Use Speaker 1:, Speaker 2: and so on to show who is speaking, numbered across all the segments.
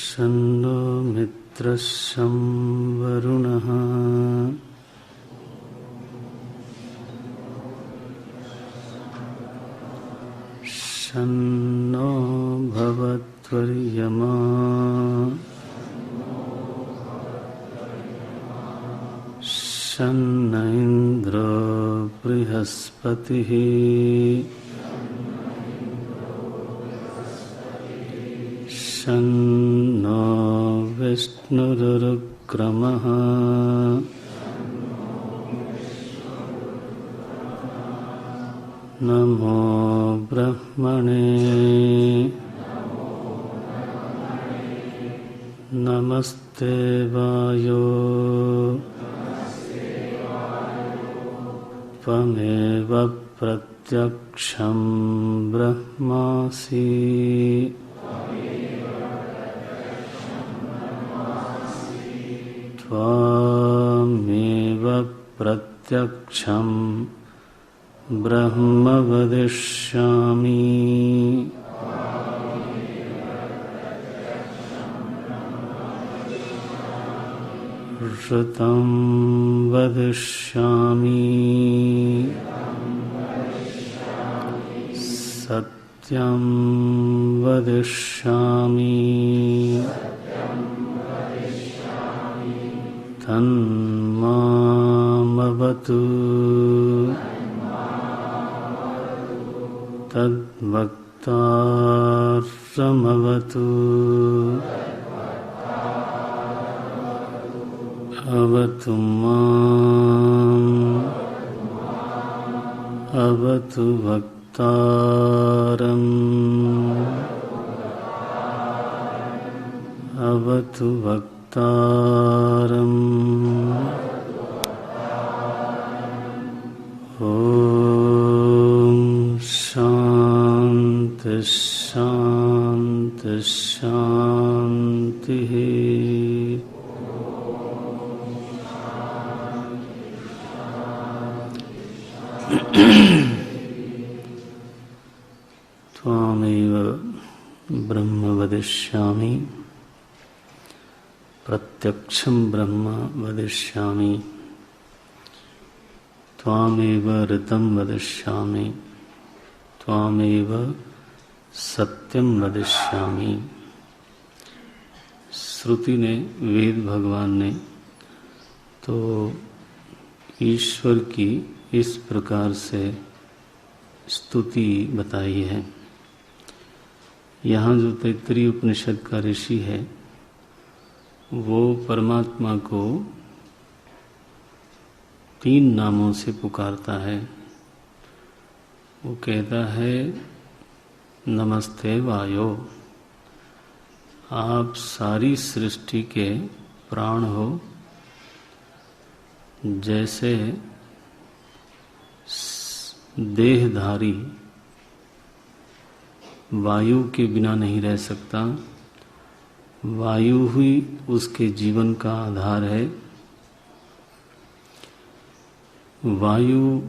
Speaker 1: शन्नो मित्रः शं वरुणः शन्नो भवत्वर्यमा शन्न इन्द्रो बृहस्पतिः शन्नो विष्णुरुक्रमः नमो ब्रह्मणे नमस्ते वायो त्वमेव प्रत्यक्षं ब्रह्मासि त्वामेव प्रत्यक्षं ब्रह्म वदिष्यामि ऋतं वदिष्यामि सत्यं वदिष्यामि तन्मामवतु तद्वक्तारमवतु अवतु माम् अवतु वक्तारम् अवतु वक्तारम् ॐ शान्ति शान्ति शान्तिः। त्वामेव ब्रह्म वदिष्यामि प्रत्यक्षं ब्रह्म वदिष्यामि त्वामेव ऋतं वदिष्यामि त्वामेव सत्यं वदिष्यामि। श्रुति ने, वेद भगवान ने तो ईश्वर की इस प्रकार से स्तुति बताई है। यहाँ जो तैत्तरीय उपनिषद का ऋषि है वो परमात्मा को 3 नामों से पुकारता है। वो कहता है नमस्ते वायो, आप सारी सृष्टि के प्राण हो। जैसे देहधारी वायु के बिना नहीं रह सकता, वायु ही उसके जीवन का आधार है। वायु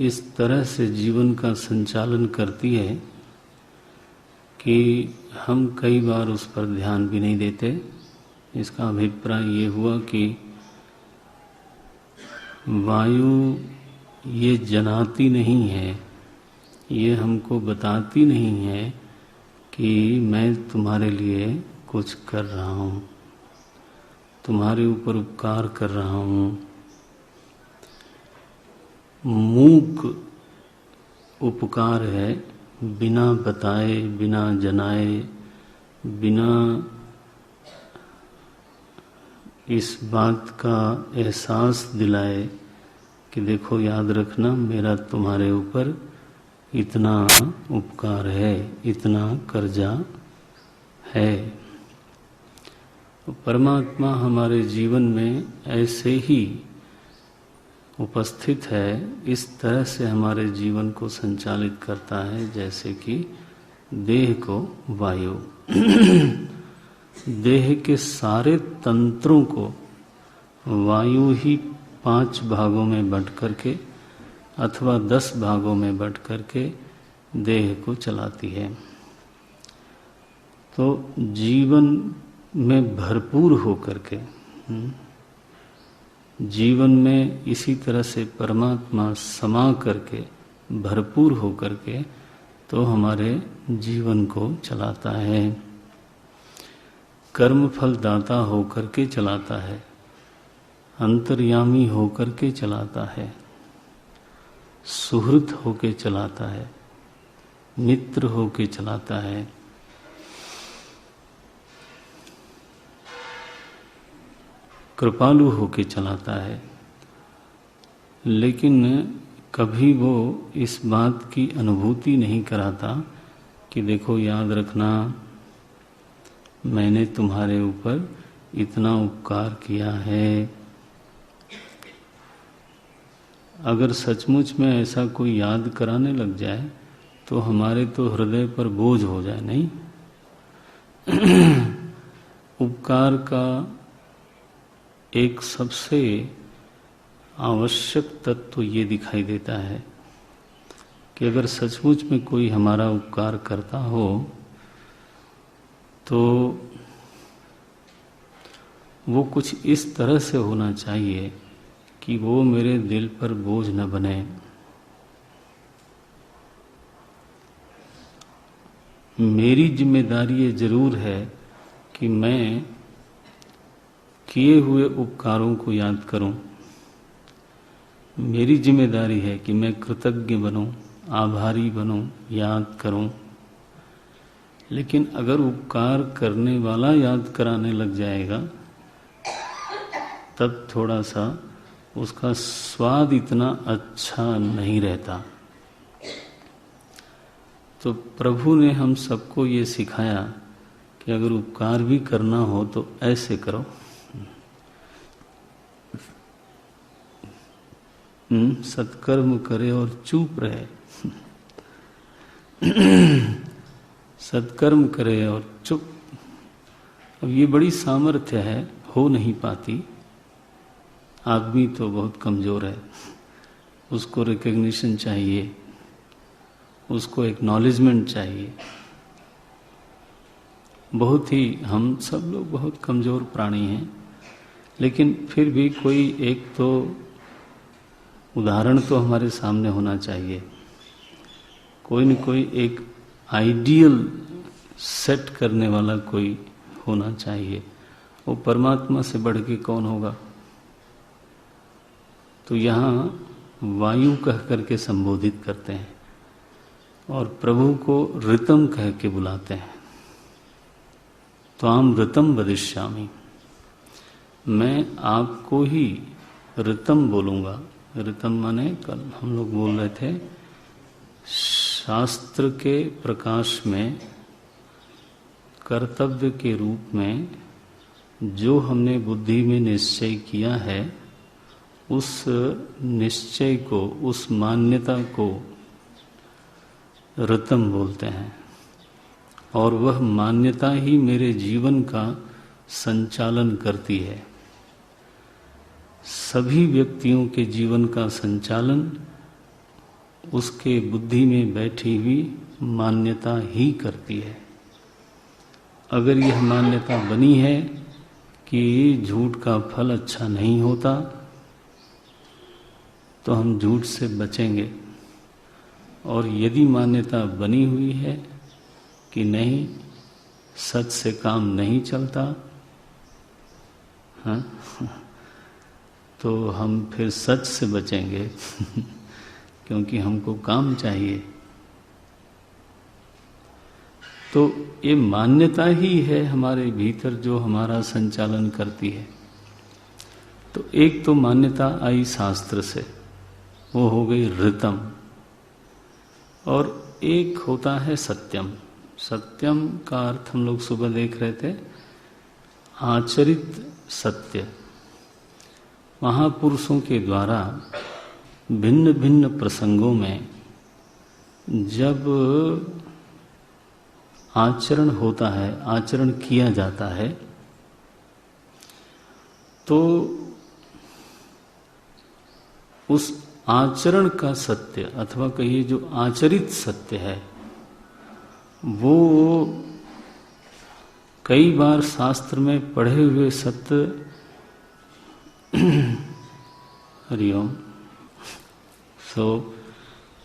Speaker 1: इस तरह से जीवन का संचालन करती है कि हम कई बार उस पर ध्यान भी नहीं देते। इसका अभिप्राय ये हुआ कि वायु ये जनाती नहीं है, ये हमको बताती नहीं है कि मैं तुम्हारे लिए कुछ कर रहा हूँ, तुम्हारे ऊपर उपकार कर रहा हूँ। मूक उपकार है, बिना बताए, बिना जनाए, बिना इस बात का एहसास दिलाए कि देखो याद रखना मेरा तुम्हारे ऊपर इतना उपकार है, इतना कर्जा है। परमात्मा हमारे जीवन में ऐसे ही उपस्थित है, इस तरह से हमारे जीवन को संचालित करता है जैसे कि देह को वायु। देह के सारे तंत्रों को वायु ही 5 भागों में बंट करके अथवा 10 भागों में बंट करके देह को चलाती है। तो जीवन में भरपूर होकर के, जीवन में इसी तरह से परमात्मा समा करके, भरपूर होकर के तो हमारे जीवन को चलाता है। कर्म फल दाता होकर के चलाता है, अंतर्यामी होकर के चलाता है, सुहृद होके चलाता है, मित्र होके चलाता है। कृपालु होके चलाता है। लेकिन कभी वो इस बात की अनुभूति नहीं कराता कि देखो याद रखना मैंने तुम्हारे ऊपर इतना उपकार किया है। अगर सचमुच में ऐसा कोई याद कराने लग जाए तो हमारे तो हृदय पर बोझ हो जाए, नहीं? उपकार का एक सबसे आवश्यक तत्व ये दिखाई देता है कि अगर सचमुच में कोई हमारा उपकार करता हो तो वो कुछ इस तरह से होना चाहिए कि वो मेरे दिल पर बोझ न बने। मेरी जिम्मेदारी ये जरूर है कि मैं किए हुए उपकारों को याद करूं। मेरी जिम्मेदारी है कि मैं कृतज्ञ बनूं, आभारी बनूं, याद करूं। लेकिन अगर उपकार करने वाला याद कराने लग जाएगा तब थोड़ा सा उसका स्वाद इतना अच्छा नहीं रहता। तो प्रभु ने हम सबको ये सिखाया कि अगर उपकार भी करना हो तो ऐसे करो। सत्कर्म करे और चुप रहे। सत्कर्म करे और चुप। अब ये बड़ी सामर्थ्य है, हो नहीं पाती। आदमी तो बहुत कमजोर है, उसको रिकग्निशन चाहिए, उसको एक्नॉलेजमेंट चाहिए। बहुत ही हम सब लोग बहुत कमजोर प्राणी हैं, लेकिन फिर भी कोई एक तो उदाहरण तो हमारे सामने होना चाहिए। कोई न कोई एक आइडियल सेट करने वाला कोई होना चाहिए। वो परमात्मा से बढ़ के कौन होगा? तो यहाँ वायु कह करके संबोधित करते हैं और प्रभु को ऋतम कह के बुलाते हैं। त्वाम ऋतम वदिष्यामि, मैं आपको ही ऋतम बोलूँगा। ऋतम माने कल हम लोग बोल रहे थे शास्त्र के प्रकाश में कर्तव्य के रूप में जो हमने बुद्धि में निश्चय किया है उस निश्चय को, उस मान्यता को ऋतम बोलते हैं। और वह मान्यता ही मेरे जीवन का संचालन करती है। सभी व्यक्तियों के जीवन का संचालन उसके बुद्धि में बैठी हुई मान्यता ही करती है। अगर यह मान्यता बनी है कि झूठ का फल अच्छा नहीं होता तो हम झूठ से बचेंगे। और यदि मान्यता बनी हुई है कि नहीं, सच से काम नहीं चलता, हाँ, तो हम फिर सच से बचेंगे क्योंकि हमको काम चाहिए। तो ये मान्यता ही है हमारे भीतर जो हमारा संचालन करती है। तो एक तो मान्यता आई शास्त्र से, वो हो गई ऋतम, और एक होता है सत्यम। सत्यम का अर्थ हम लोग सुबह देख रहे थे, आचरित सत्य। महापुरुषों के द्वारा भिन्न भिन्न प्रसंगों में जब आचरण होता है, आचरण किया जाता है, तो उस आचरण का सत्य अथवा कहिए जो आचरित सत्य है, वो कई बार शास्त्र में पढ़े हुए सत्य हरिओम।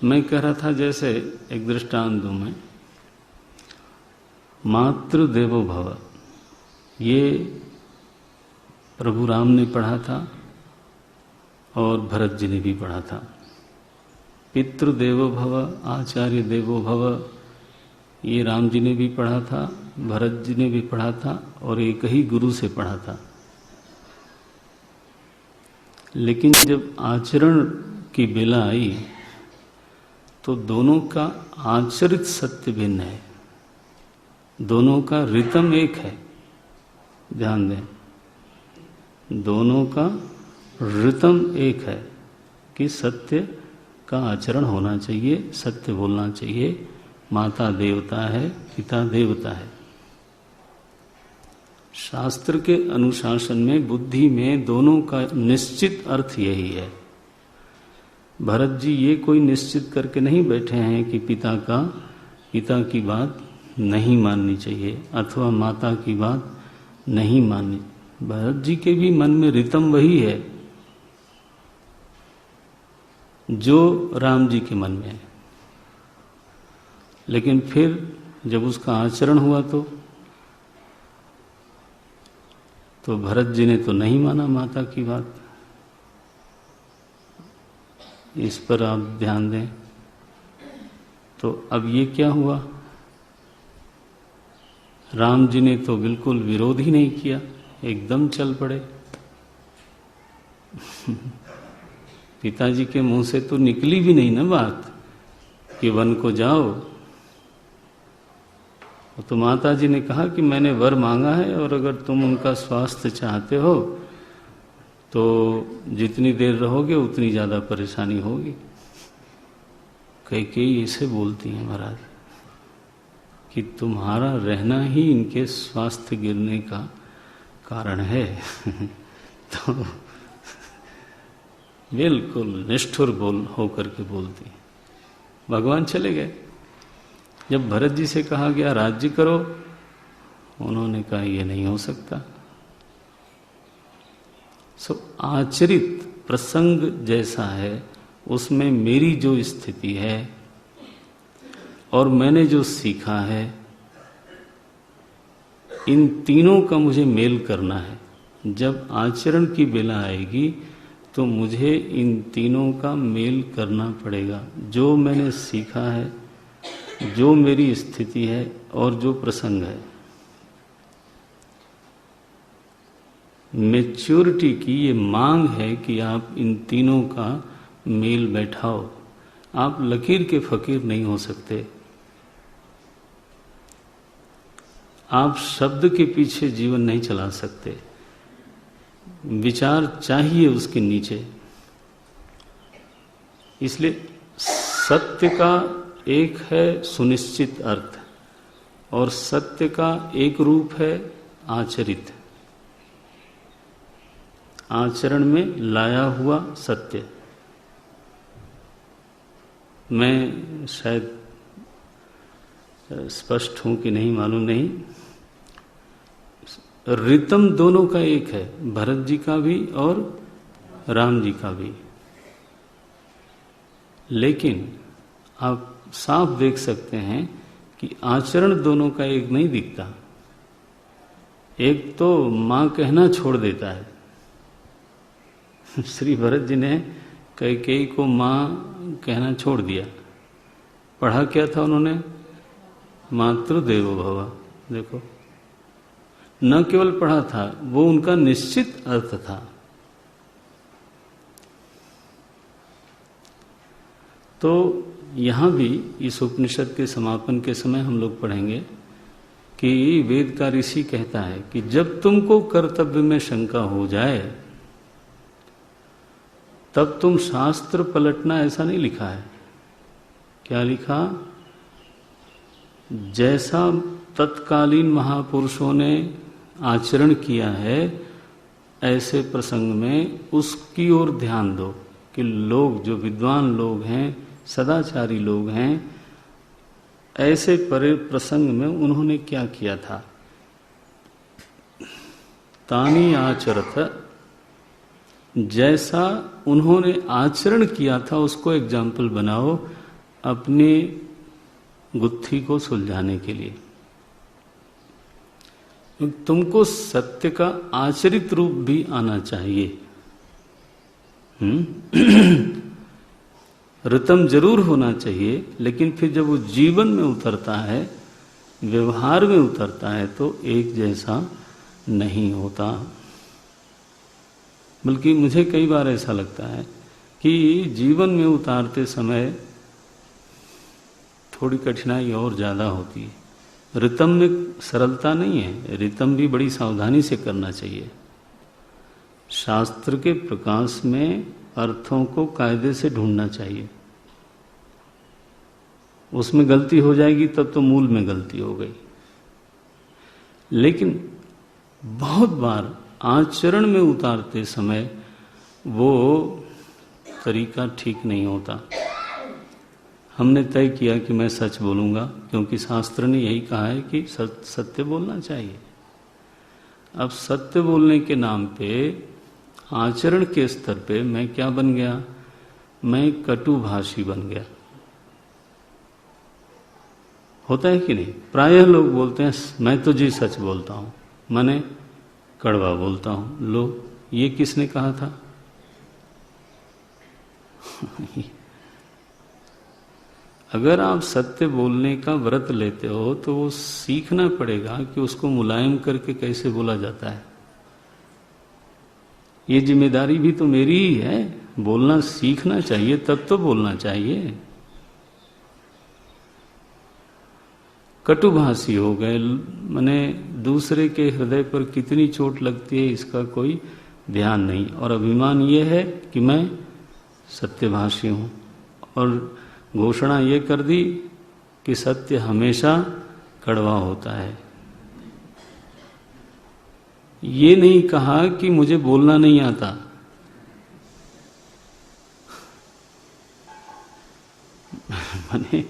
Speaker 1: मैं कह रहा था जैसे एक दृष्टांत दूं मैं, मातृ देवो भव, ये प्रभु राम ने पढ़ा था और भरत जी ने भी पढ़ा था। पितृ देवो भव, आचार्य देवो भव, ये राम जी ने भी पढ़ा था, भरत जी ने भी पढ़ा था और एक ही गुरु से पढ़ा था। लेकिन जब आचरण की बेला आई तो दोनों का आचरित सत्य भिन्न है, दोनों का रितम एक है। ध्यान दें, दोनों का रितम एक है कि सत्य का आचरण होना चाहिए, सत्य बोलना चाहिए। माता देवता है, पिता देवता है। शास्त्र के अनुशासन में, बुद्धि में दोनों का निश्चित अर्थ यही है। भरत जी ये कोई निश्चित करके नहीं बैठे हैं कि पिता की बात नहीं माननी चाहिए अथवा माता की बात नहीं माननी। भरत जी के भी मन में रितम वही है जो राम जी के मन में है, लेकिन फिर जब उसका आचरण हुआ तो भरत जी ने तो नहीं माना माता की बात। इस पर आप ध्यान दें। तो अब ये क्या हुआ, राम जी ने तो बिल्कुल विरोध ही नहीं किया, एकदम चल पड़े। पिताजी के मुंह से तो निकली भी नहीं ना बात कि वन को जाओ। तो माता जी ने कहा कि मैंने वर मांगा है और अगर तुम उनका स्वास्थ्य चाहते हो तो जितनी देर रहोगे उतनी ज्यादा परेशानी होगी। कई ऐसे बोलती हैं महाराज कि तुम्हारा रहना ही इनके स्वास्थ्य गिरने का कारण है। तो बिल्कुल निष्ठुर होकर के बोलती। भगवान चले गए। जब भरत जी से कहा गया राज्य करो, उन्होंने कहा ये नहीं हो सकता। आचरित प्रसंग जैसा है उसमें मेरी जो स्थिति है और मैंने जो सीखा है, इन तीनों का मुझे मेल करना है। जब आचरण की बेला आएगी तो मुझे इन तीनों का मेल करना पड़ेगा। जो मैंने सीखा है, जो मेरी स्थिति है और जो प्रसंग है। मैच्योरिटी की ये मांग है कि आप इन तीनों का मेल बैठाओ। आप लकीर के फकीर नहीं हो सकते। आप शब्द के पीछे जीवन नहीं चला सकते। विचार चाहिए उसके नीचे। इसलिए सत्य का एक है सुनिश्चित अर्थ और सत्य का एक रूप है आचरित, आचरण में लाया हुआ सत्य। मैं शायद स्पष्ट हूं कि नहीं मालूम नहीं। रितम दोनों का एक है, भरत जी का भी और राम जी का भी। लेकिन आप साफ देख सकते हैं कि आचरण दोनों का एक नहीं दिखता। एक तो मां कहना छोड़ देता है। श्री भरत जी ने कैकेयी को मां कहना छोड़ दिया। पढ़ा क्या था उन्होंने? मातृदेवो भव। देखो, न केवल पढ़ा था, वो उनका निश्चित अर्थ था। तो यहां भी इस उपनिषद के समापन के समय हम लोग पढ़ेंगे कि वेद का ऋषि कहता है कि जब तुमको कर्तव्य में शंका हो जाए तब तुम शास्त्र पलटना, ऐसा नहीं लिखा है। क्या लिखा? जैसा तत्कालीन महापुरुषों ने आचरण किया है ऐसे प्रसंग में उसकी ओर ध्यान दो कि लोग जो विद्वान लोग हैं, सदाचारी लोग हैं, ऐसे प्रसंग में उन्होंने क्या किया था। तानी आचरत, जैसा उन्होंने आचरण किया था उसको एग्जाम्पल बनाओ अपनी गुत्थी को सुलझाने के लिए। तुमको सत्य का आचरित रूप भी आना चाहिए। ऋतम जरूर होना चाहिए, लेकिन फिर जब वो जीवन में उतरता है, व्यवहार में उतरता है, तो एक जैसा नहीं होता। बल्कि मुझे कई बार ऐसा लगता है कि जीवन में उतारते समय थोड़ी कठिनाई और ज़्यादा होती है। रितम में सरलता नहीं है, रितम भी बड़ी सावधानी से करना चाहिए। शास्त्र के प्रकाश में अर्थों को कायदे से ढूंढना चाहिए। उसमें गलती हो जाएगी तब तो मूल में गलती हो गई। लेकिन बहुत बार आचरण में उतारते समय वो तरीका ठीक नहीं होता। हमने तय किया कि मैं सच बोलूंगा क्योंकि शास्त्र ने यही कहा है कि सत्य बोलना चाहिए। अब सत्य बोलने के नाम पे, आचरण के स्तर पे मैं क्या बन गया? मैं कटुभाषी बन गया। होता है कि नहीं? प्रायः लोग बोलते हैं मैं तो जी सच बोलता हूं, माने कड़वा बोलता हूं। लो, ये किसने कहा था? अगर आप सत्य बोलने का व्रत लेते हो तो वो सीखना पड़ेगा कि उसको मुलायम करके कैसे बोला जाता है। ये जिम्मेदारी भी तो मेरी ही है। बोलना सीखना चाहिए, तब तो बोलना चाहिए। कटुभाषी हो गए, माने दूसरे के हृदय पर कितनी चोट लगती है इसका कोई ध्यान नहीं, और अभिमान ये है कि मैं सत्यभाषी हूं, और घोषणा ये कर दी कि सत्य हमेशा कड़वा होता है। ये नहीं कहा कि मुझे बोलना नहीं आता। मैंने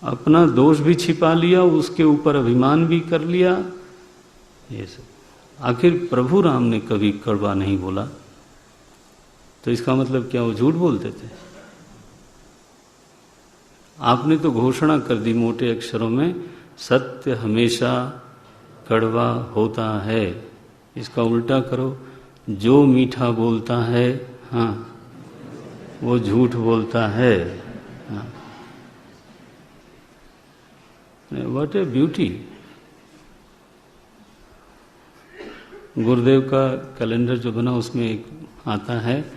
Speaker 1: अपना दोष भी छिपा लिया, उसके ऊपर अभिमान भी कर लिया। ये सब आखिर प्रभु राम ने कभी कड़वा नहीं बोला, तो इसका मतलब क्या वो झूठ बोलते थे? आपने तो घोषणा कर दी मोटे अक्षरों में, सत्य हमेशा कड़वा होता है। इसका उल्टा करो, जो मीठा बोलता है, हाँ, वो झूठ बोलता है। हाँ। What a beauty. गुरुदेव का कैलेंडर जो बना उसमें एक आता है,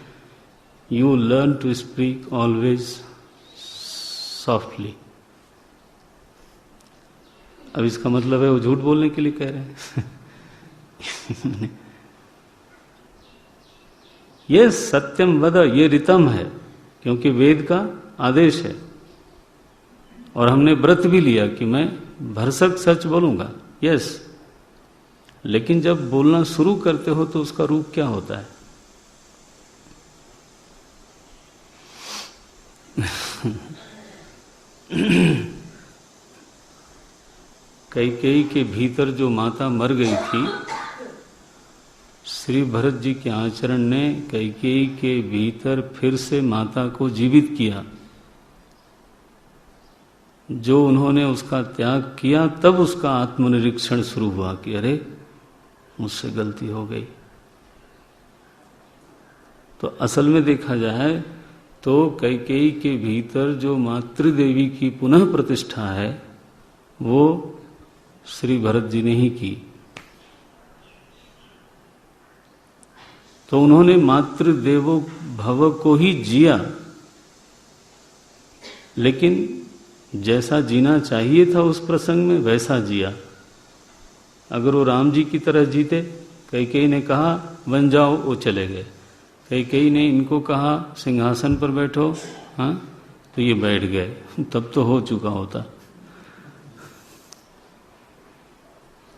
Speaker 1: you learn to speak always softly. अब इसका मतलब है वो झूठ बोलने के लिए कह रहे हैं। ये सत्यम वद, ये रितम है, क्योंकि वेद का आदेश है। और हमने व्रत भी लिया कि मैं भरसक सच बोलूंगा। यस, लेकिन जब बोलना शुरू करते हो तो उसका रूप क्या होता है? कैकेयी के भीतर जो माता मर गई थी, श्री भरत जी के आचरण ने कैकेयी के भीतर फिर से माता को जीवित किया। जो उन्होंने उसका त्याग किया तब उसका आत्मनिरीक्षण शुरू हुआ कि अरे मुझसे गलती हो गई। तो असल में देखा जाए तो कैकेयी के भीतर जो मातृदेवी की पुनः प्रतिष्ठा है वो श्री भरत जी ने ही की। तो उन्होंने मातृदेवो भव को ही जिया, लेकिन जैसा जीना चाहिए था उस प्रसंग में वैसा जिया। अगर वो राम जी की तरह जीते, कैकेयी ने कहा बन जाओ, वो चले गए। कैकेयी ने इनको कहा सिंहासन पर बैठो, हाँ, तो ये बैठ गए, तब तो हो चुका होता।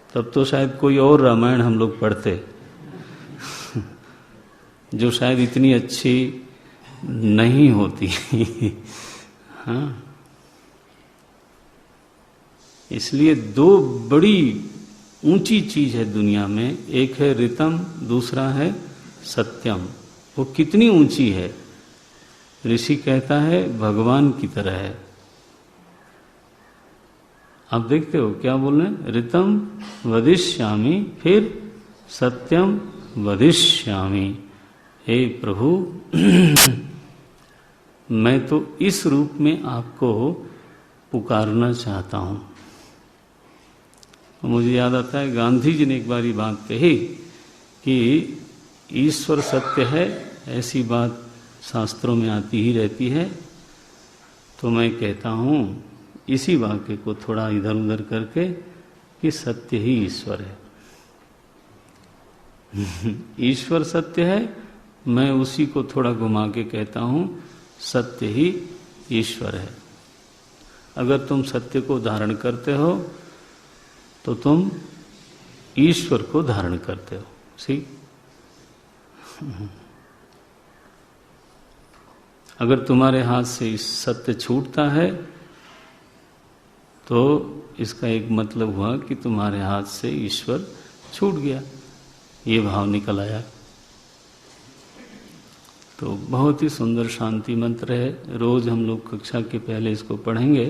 Speaker 1: तब तो शायद कोई और रामायण हम लोग पढ़ते जो शायद इतनी अच्छी नहीं होती हाँ, इसलिए दो बड़ी ऊंची चीज है दुनिया में, एक है ऋतम, दूसरा है सत्यम। वो कितनी ऊंची है, ऋषि कहता है भगवान की तरह है। आप देखते हो क्या बोल रहे हैं, ऋतम वदिष्यामि, फिर सत्यम वदिष्यामि। हे प्रभु मैं तो इस रूप में आपको पुकारना चाहता हूं। तो मुझे याद आता है गांधी जी ने एक बार ये बात कही कि ईश्वर सत्य है, ऐसी बात शास्त्रों में आती ही रहती है। तो मैं कहता हूं इसी वाक्य को थोड़ा इधर उधर करके कि सत्य ही ईश्वर है ईश्वर सत्य है, मैं उसी को थोड़ा घुमा के कहता हूं सत्य ही ईश्वर है। अगर तुम सत्य को धारण करते हो तो तुम ईश्वर को धारण करते हो। सी अगर तुम्हारे हाथ से सत्य छूटता है तो इसका एक मतलब हुआ कि तुम्हारे हाथ से ईश्वर छूट गया, ये भाव निकल आया। तो बहुत ही सुंदर शांति मंत्र है, रोज हम लोग कक्षा के पहले इसको पढ़ेंगे।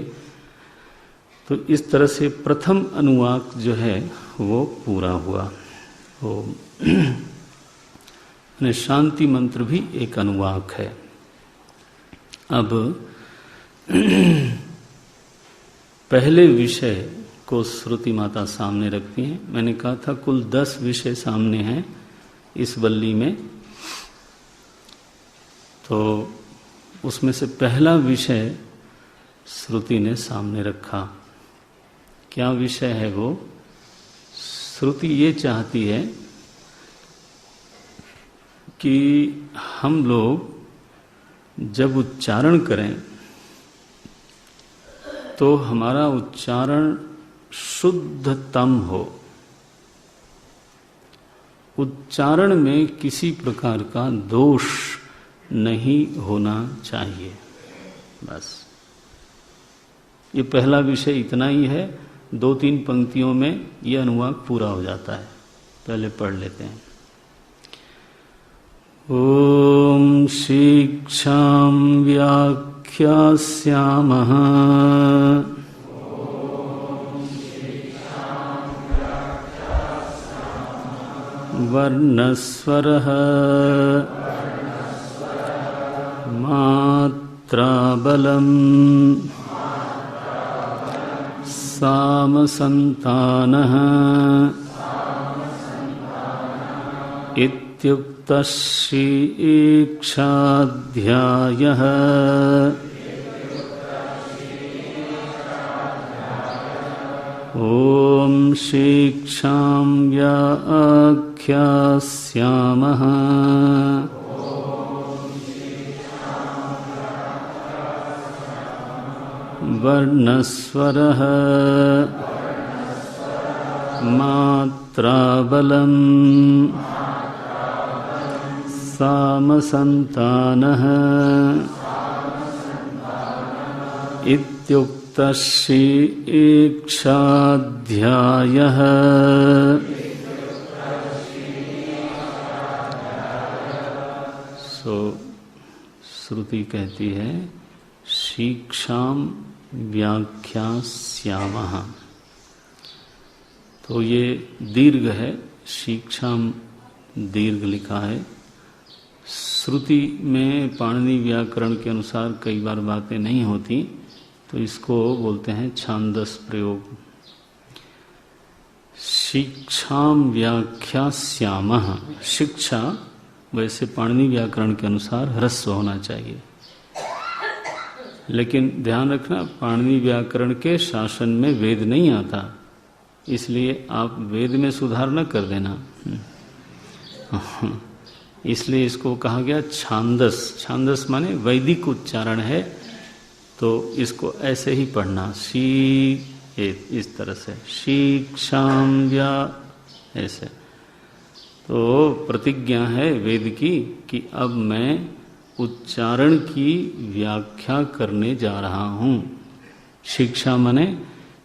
Speaker 1: तो इस तरह से प्रथम अनुवाक जो है वो पूरा हुआ। वो शांति मंत्र भी एक अनुवाक है। अब पहले विषय को श्रुति माता सामने रखती हैं। मैंने कहा था कुल 10 विषय सामने हैं इस वल्ली में। तो उसमें से पहला विषय श्रुति ने सामने रखा। क्या विषय है वो? श्रुति ये चाहती है कि हम लोग जब उच्चारण करें तो हमारा उच्चारण शुद्धतम हो, उच्चारण में किसी प्रकार का दोष नहीं होना चाहिए। बस ये पहला विषय इतना ही है। 2-3 पंक्तियों में ये अनुवाद पूरा हो जाता है। पहले पढ़ लेते हैं। ओम शिक्षां व्याख्यास्यामः वर्णस्वरः मात्राबलम् सामसन्तानः इत्युक्तश्रीक्षाध्यायः ॐ शिक्षां व्याख्यास्यामः वर्णस्वरः मात्राबलम् सामसन्तानः इत्युक्तश्रीक्षाध्यायः। सो श्रुति कहती है शिक्षाम व्याख्यास्यामः। तो ये दीर्घ है, शिक्षाम दीर्घ लिखा है। श्रुति में पाणिनि व्याकरण के अनुसार कई बार बातें नहीं होती, तो इसको बोलते हैं छांदस प्रयोग। शिक्षाम व्याख्यास्यामः। शिक्षा वैसे पाणिनि व्याकरण के अनुसार ह्रस्व होना चाहिए, लेकिन ध्यान रखना पाणिनि व्याकरण के शासन में वेद नहीं आता, इसलिए आप वेद में सुधार न कर देना। इसलिए इसको कहा गया छांदस। छांदस माने वैदिक उच्चारण है, तो इसको ऐसे ही पढ़ना, इस तरह से शिक्षाम व्या, ऐसे। तो प्रतिज्ञा है वेद की कि अब मैं उच्चारण की व्याख्या करने जा रहा हूँ। शिक्षा माने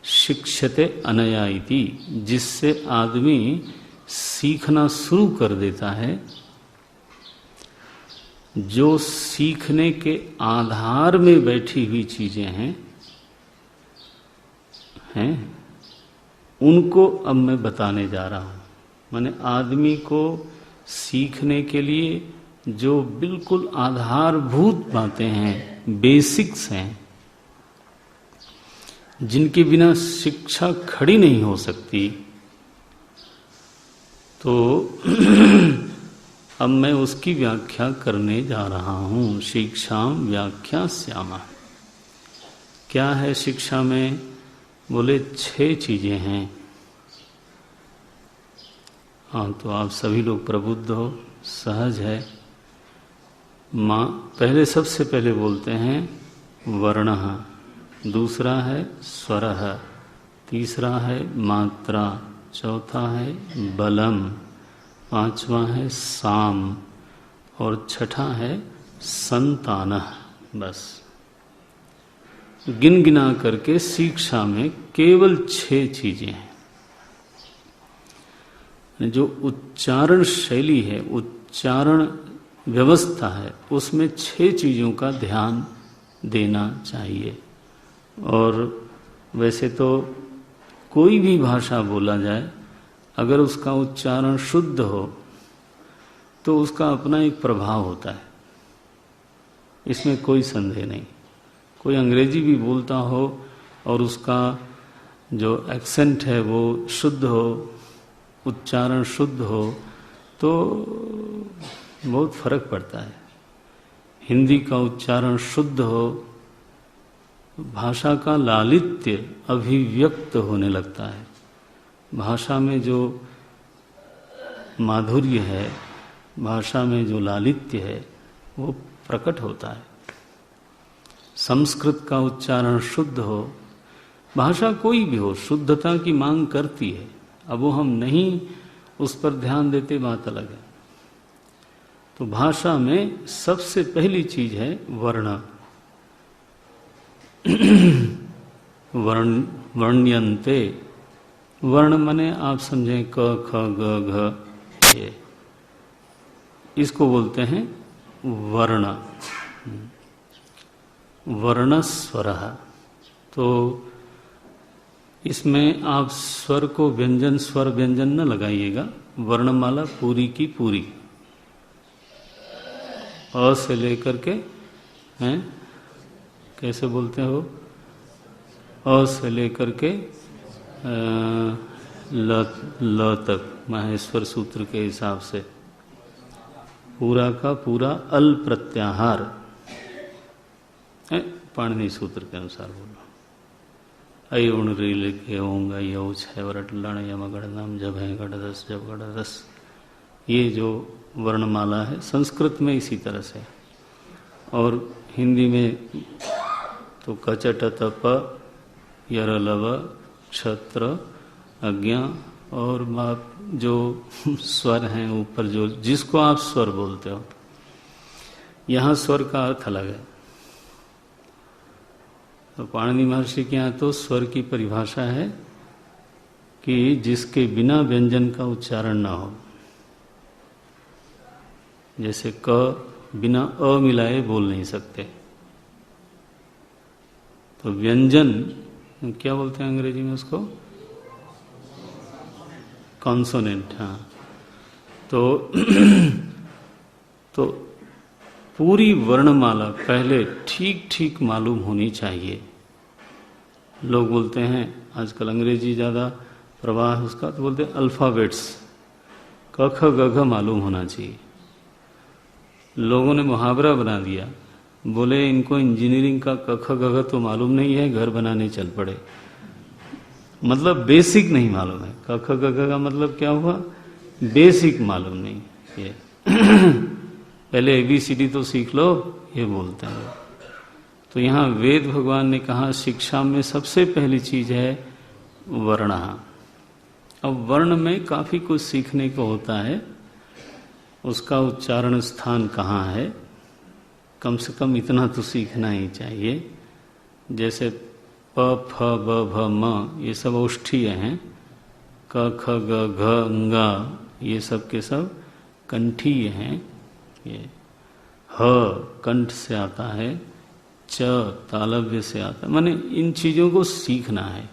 Speaker 1: शिक्षते अनया इति, जिससे आदमी सीखना शुरू कर देता है। जो सीखने के आधार में बैठी हुई चीजें हैं उनको अब मैं बताने जा रहा हूं। माने आदमी को सीखने के लिए जो बिल्कुल आधारभूत बातें हैं, बेसिक्स हैं, जिनके बिना शिक्षा खड़ी नहीं हो सकती, तो अब मैं उसकी व्याख्या करने जा रहा हूं। शिक्षाम व्याख्यास्यामः। क्या है शिक्षा में? बोले 6 चीजें हैं। हाँ, तो आप सभी लोग प्रबुद्ध हो, सहज है। पहले सबसे पहले बोलते हैं वर्णः, दूसरा है स्वरः, तीसरा है मात्रा, चौथा है बलम, पांचवा है साम और छठा है संतानः। बस गिन गिना करके शिक्षा में केवल 6 चीजें हैं। जो उच्चारण शैली है, उच्चारण व्यवस्था है, उसमें 6 चीजों का ध्यान देना चाहिए। और वैसे तो कोई भी भाषा बोला जाए, अगर उसका उच्चारण शुद्ध हो तो उसका अपना एक प्रभाव होता है, इसमें कोई संदेह नहीं। कोई अंग्रेजी भी बोलता हो और उसका जो एक्सेंट है वो शुद्ध हो, उच्चारण शुद्ध हो, तो बहुत फर्क पड़ता है। हिंदी का उच्चारण शुद्ध हो, भाषा का लालित्य अभिव्यक्त होने लगता है। भाषा में जो माधुर्य है, भाषा में जो लालित्य है, वो प्रकट होता है। संस्कृत का उच्चारण शुद्ध हो, भाषा कोई भी हो, शुद्धता की मांग करती है। अब वो हम नहीं उस पर ध्यान देते, बात अलग है। तो भाषा में सबसे पहली चीज है वर्ण। वर्ण्यन्ते, वर्ण माने आप समझें क ख ग घ, ये इसको बोलते हैं वर्ण। वर्णस्वर। तो इसमें आप स्वर को व्यंजन स्वर व्यंजन न लगाइएगा, वर्णमाला पूरी की पूरी, अ से लेकर के, हैं कैसे बोलते हो, अ से लेकर के ल तक, माहेश्वर सूत्र के हिसाब से पूरा का पूरा अल प्रत्याहार, पाणिनि सूत्र के अनुसार बोलो। अयुण रील के होंगे यौ छह वरट लण यमगढ़ जब है गढ़दस जब गढ़दस, ये जो वर्णमाला है संस्कृत में इसी तरह से, और हिंदी में तो कचट तप यरलव क्षत्र अज्ञा, और जो स्वर हैं ऊपर, जो जिसको आप स्वर बोलते हो, यहाँ स्वर का अर्थ अलग है। तो पाणिनि महर्षि के यहाँ तो स्वर की परिभाषा है कि जिसके बिना व्यंजन का उच्चारण ना हो। जैसे क बिना अ मिलाए बोल नहीं सकते, तो व्यंजन क्या बोलते हैं अंग्रेजी में उसको? कॉन्सोनेंट। हाँ, तो पूरी वर्णमाला पहले ठीक ठीक मालूम होनी चाहिए। लोग बोलते हैं आजकल अंग्रेजी ज़्यादा प्रवाह है उसका, तो बोलते हैं अल्फ़ाबेट्स, क ख ग घ मालूम होना चाहिए। लोगों ने मुहावरा बना दिया, बोले इनको इंजीनियरिंग का क ख ग घ तो मालूम नहीं है, घर बनाने चल पड़े। मतलब बेसिक नहीं मालूम है। क ख ग घ का मतलब क्या हुआ? बेसिक मालूम नहीं ये पहले ABCD तो सीख लो, ये बोलते हैं। तो यहाँ वेद भगवान ने कहा शिक्षा में सबसे पहली चीज है वर्ण। अब वर्ण में काफी कुछ सीखने को होता है। उसका उच्चारण स्थान कहाँ है, कम से कम इतना तो सीखना ही चाहिए। जैसे प फ ब भ म ये सब औष्ठीय हैं, क ख ग घ ङ ये सब के सब कंठीय हैं। ये ह कंठ से आता है, च तालव्य से आता है। माने इन चीजों को सीखना है।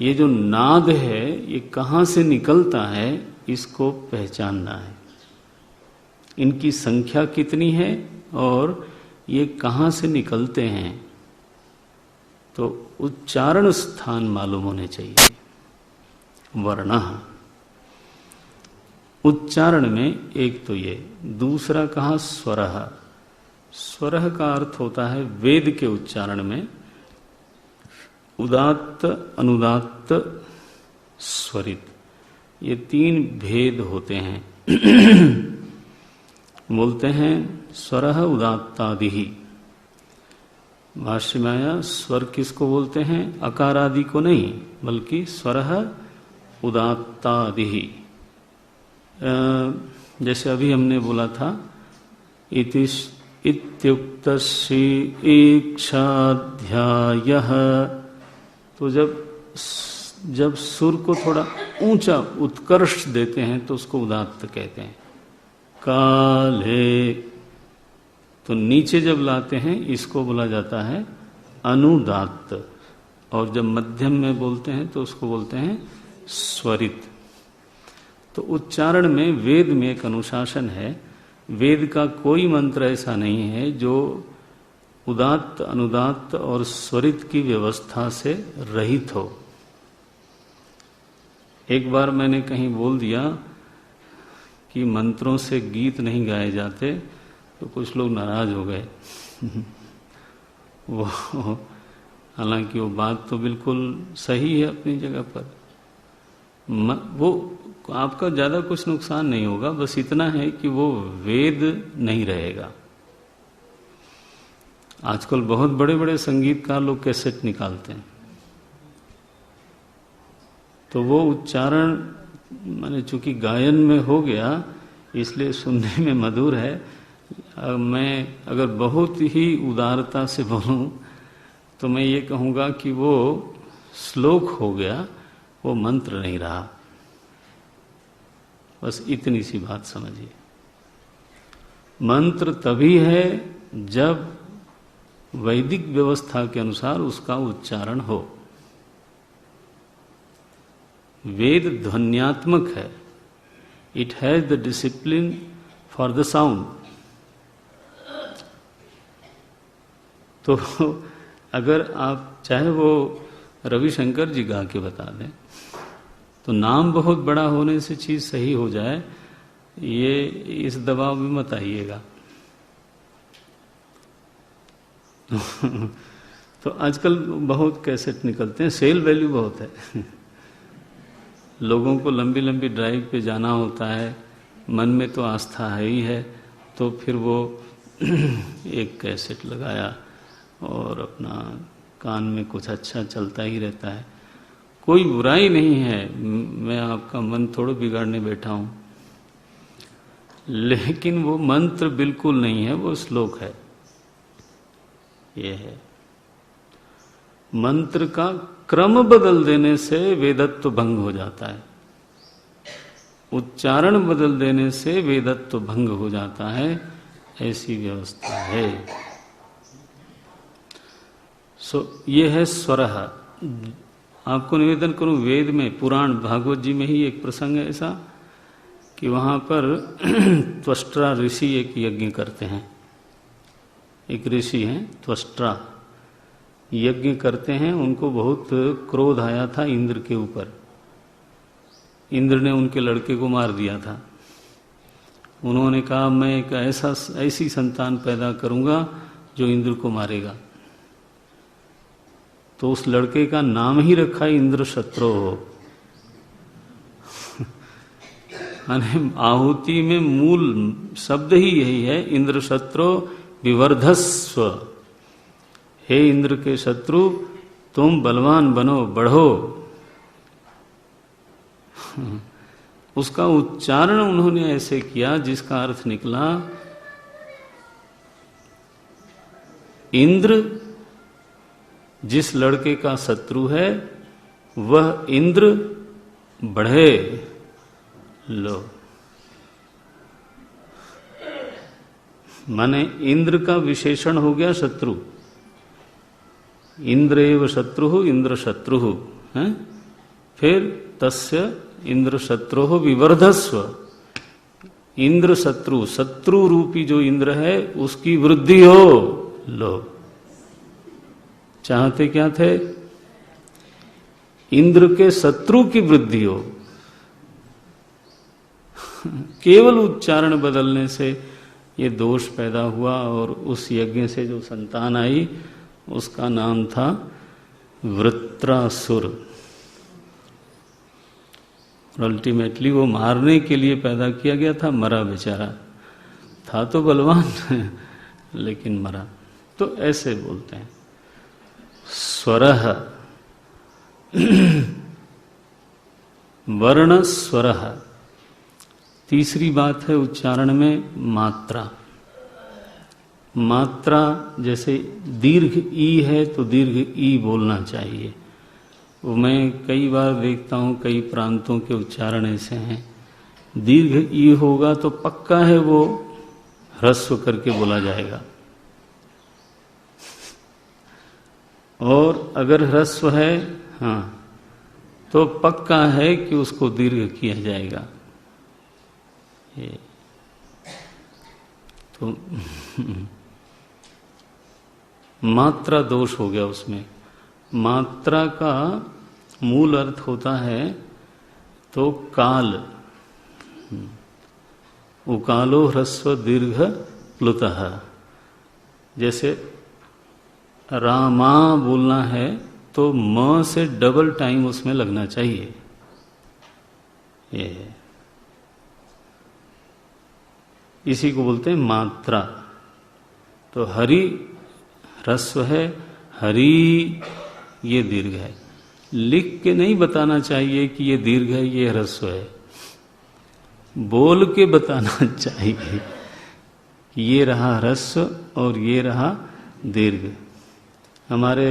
Speaker 1: ये जो नाद है ये कहाँ से निकलता है इसको पहचानना है। इनकी संख्या कितनी है और ये कहाँ से निकलते हैं, तो उच्चारण स्थान मालूम होने चाहिए। वर्ण उच्चारण में एक तो ये, दूसरा कहा स्वरः। स्वरः का अर्थ होता है वेद के उच्चारण में उदात्त, अनुदात्त, स्वरित, ये तीन भेद होते हैं। बोलते हैं स्वरः उदात्तादिहि। भाष्य में आया स्वर किसको बोलते हैं? अकार आदि को नहीं, बल्कि स्वरः उदात्तादिहि। जैसे अभी हमने बोला था इत्युक्तस्य इक्षाध्यायः, तो जब सुर को थोड़ा ऊंचा उत्कर्ष देते हैं तो उसको उदात्त कहते हैं। काले, तो नीचे जब लाते हैं इसको बोला जाता है अनुदात्त, और जब मध्यम में बोलते हैं तो उसको बोलते हैं स्वरित। तो उच्चारण में वेद में एक अनुशासन है। वेद का कोई मंत्र ऐसा नहीं है जो उदात्त, अनुदात्त और स्वरित की व्यवस्था से रहित हो। एक बार मैंने कहीं बोल दिया कि मंत्रों से गीत नहीं गाए जाते, तो कुछ लोग नाराज हो गए। वो हालांकि वो बात तो बिल्कुल सही है अपनी जगह पर। वो आपका ज्यादा कुछ नुकसान नहीं होगा, बस इतना है कि वो वेद नहीं रहेगा। आजकल बहुत बड़े बड़े संगीतकार लोग कैसेट निकालते हैं, तो वो उच्चारण माने चूंकि गायन में हो गया इसलिए सुनने में मधुर है। मैं अगर बहुत ही उदारता से बोलूं तो मैं ये कहूँगा कि वो श्लोक हो गया, वो मंत्र नहीं रहा। बस इतनी सी बात समझिए। मंत्र तभी है जब वैदिक व्यवस्था के अनुसार उसका उच्चारण हो। वेद ध्वन्यात्मक है, it has the discipline for the sound. तो अगर आप चाहे वो रविशंकर जी गा के बता दें, तो नाम बहुत बड़ा होने से चीज सही हो जाए, ये इस दबाव में मत आइएगा। तो आजकल बहुत कैसेट निकलते हैं, सेल वैल्यू बहुत है। लोगों को लंबी लंबी ड्राइव पे जाना होता है, मन में तो आस्था है ही है, तो फिर वो एक कैसेट लगाया और अपना कान में कुछ अच्छा चलता ही रहता है। कोई बुराई नहीं है, मैं आपका मन थोड़ा बिगाड़ने बैठा हूं, लेकिन वो मंत्र बिल्कुल नहीं है, वो श्लोक है। ये है मंत्र का क्रम बदल देने से वेदत्व भंग हो जाता है, उच्चारण बदल देने से वेदत्व भंग हो जाता है, ऐसी व्यवस्था है। ये है स्वरः। आपको निवेदन करूं, वेद में पुराण भागवत जी में ही एक प्रसंग है ऐसा कि वहां पर त्वष्ट्रा ऋषि एक यज्ञ करते हैं। एक ऋषि हैं त्वष्ट्रा, यज्ञ करते हैं। उनको बहुत क्रोध आया था इंद्र के ऊपर। इंद्र ने उनके लड़के को मार दिया था। उन्होंने कहा मैं एक ऐसी संतान पैदा करूंगा जो इंद्र को मारेगा। तो उस लड़के का नाम ही रखा इंद्र शत्रु हो। आहुति में मूल शब्द ही यही है, इंद्र शत्रु विवर्धस्व। हे इंद्र के शत्रु, तुम बलवान बनो, बढ़ो। उसका उच्चारण उन्होंने ऐसे किया जिसका अर्थ निकला, इंद्र जिस लड़के का शत्रु है वह इंद्र बढ़े। लो, माने इंद्र का विशेषण हो गया शत्रु। इंद्र एव शत्रु, इंद्र शत्रु है। फिर तस्य इंद्र शत्रु विवर्धस्व। इंद्र शत्रु, शत्रु रूपी जो इंद्र है उसकी वृद्धि हो। लो, चाहते क्या थे? इंद्र के शत्रु की वृद्धि हो। केवल उच्चारण बदलने से ये दोष पैदा हुआ और उस यज्ञ से जो संतान आई उसका नाम था वृत्रासुर। और अल्टीमेटली वो मारने के लिए पैदा किया गया था, मरा बेचारा। था तो बलवान लेकिन मरा। तो ऐसे बोलते हैं स्वरः, वर्ण स्वरः। तीसरी बात है उच्चारण में मात्रा। मात्रा जैसे दीर्घ ई है तो दीर्घ ई बोलना चाहिए। वो मैं कई बार देखता हूँ कई प्रांतों के उच्चारण ऐसे हैं, दीर्घ ई होगा तो पक्का है वो ह्रस्व करके बोला जाएगा, और अगर ह्रस्व है हाँ तो पक्का है कि उसको दीर्घ किया जाएगा। ये तो मात्रा दोष हो गया उसमें। मात्रा का मूल अर्थ होता है तो काल। उकालो ह्रस्व दीर्घ प्लुतः। जैसे रामा बोलना है तो म से डबल टाइम उसमें लगना चाहिए। ये इसी को बोलते हैं मात्रा। तो हरि ह्रस्व है, हरि ये दीर्घ है। लिख के नहीं बताना चाहिए कि ये दीर्घ है ये ह्रस्व है, बोल के बताना चाहिए कि ये रहा ह्रस्व और ये रहा दीर्घ। हमारे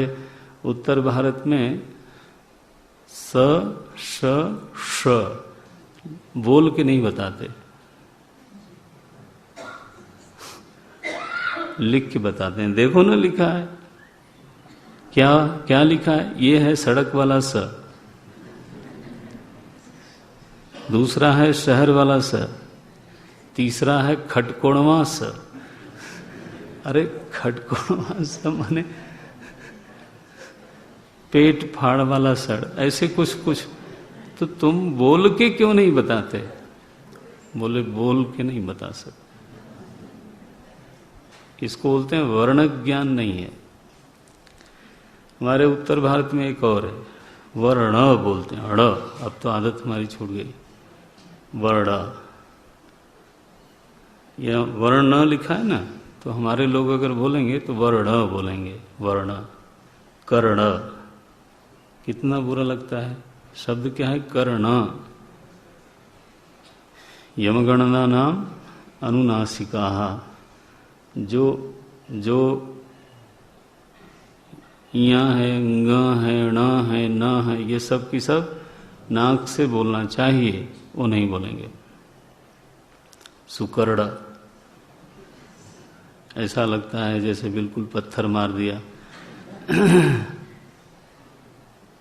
Speaker 1: उत्तर भारत में स श श बोल के नहीं बताते, लिख के बताते हैं। देखो ना लिखा है, क्या क्या लिखा है? ये है सड़क वाला स, दूसरा है शहर वाला स, तीसरा है खटकोणवा स। अरे खटकोणवा स माने पेट फाड़ वाला सड़, ऐसे कुछ कुछ। तो तुम बोल के क्यों नहीं बताते? बोले बोल के नहीं बता सकते। इसको बोलते हैं वर्ण ज्ञान नहीं है। हमारे उत्तर भारत में एक और है, वर्ण बोलते हैं, अड़। अब तो आदत हमारी छूट गई, वर्ण। या वर्ण लिखा है ना, तो हमारे लोग अगर बोलेंगे तो वर्ण बोलेंगे, वर्ण। कर्ण, कितना बुरा लगता है। शब्द क्या है? कर्ण। यमगणना नाम अनुनासिका। जो जो यहाँ है, ङ है, ण है, न है, ये सब की सब नाक से बोलना चाहिए, वो नहीं बोलेंगे। सुकर्ण, ऐसा लगता है जैसे बिल्कुल पत्थर मार दिया।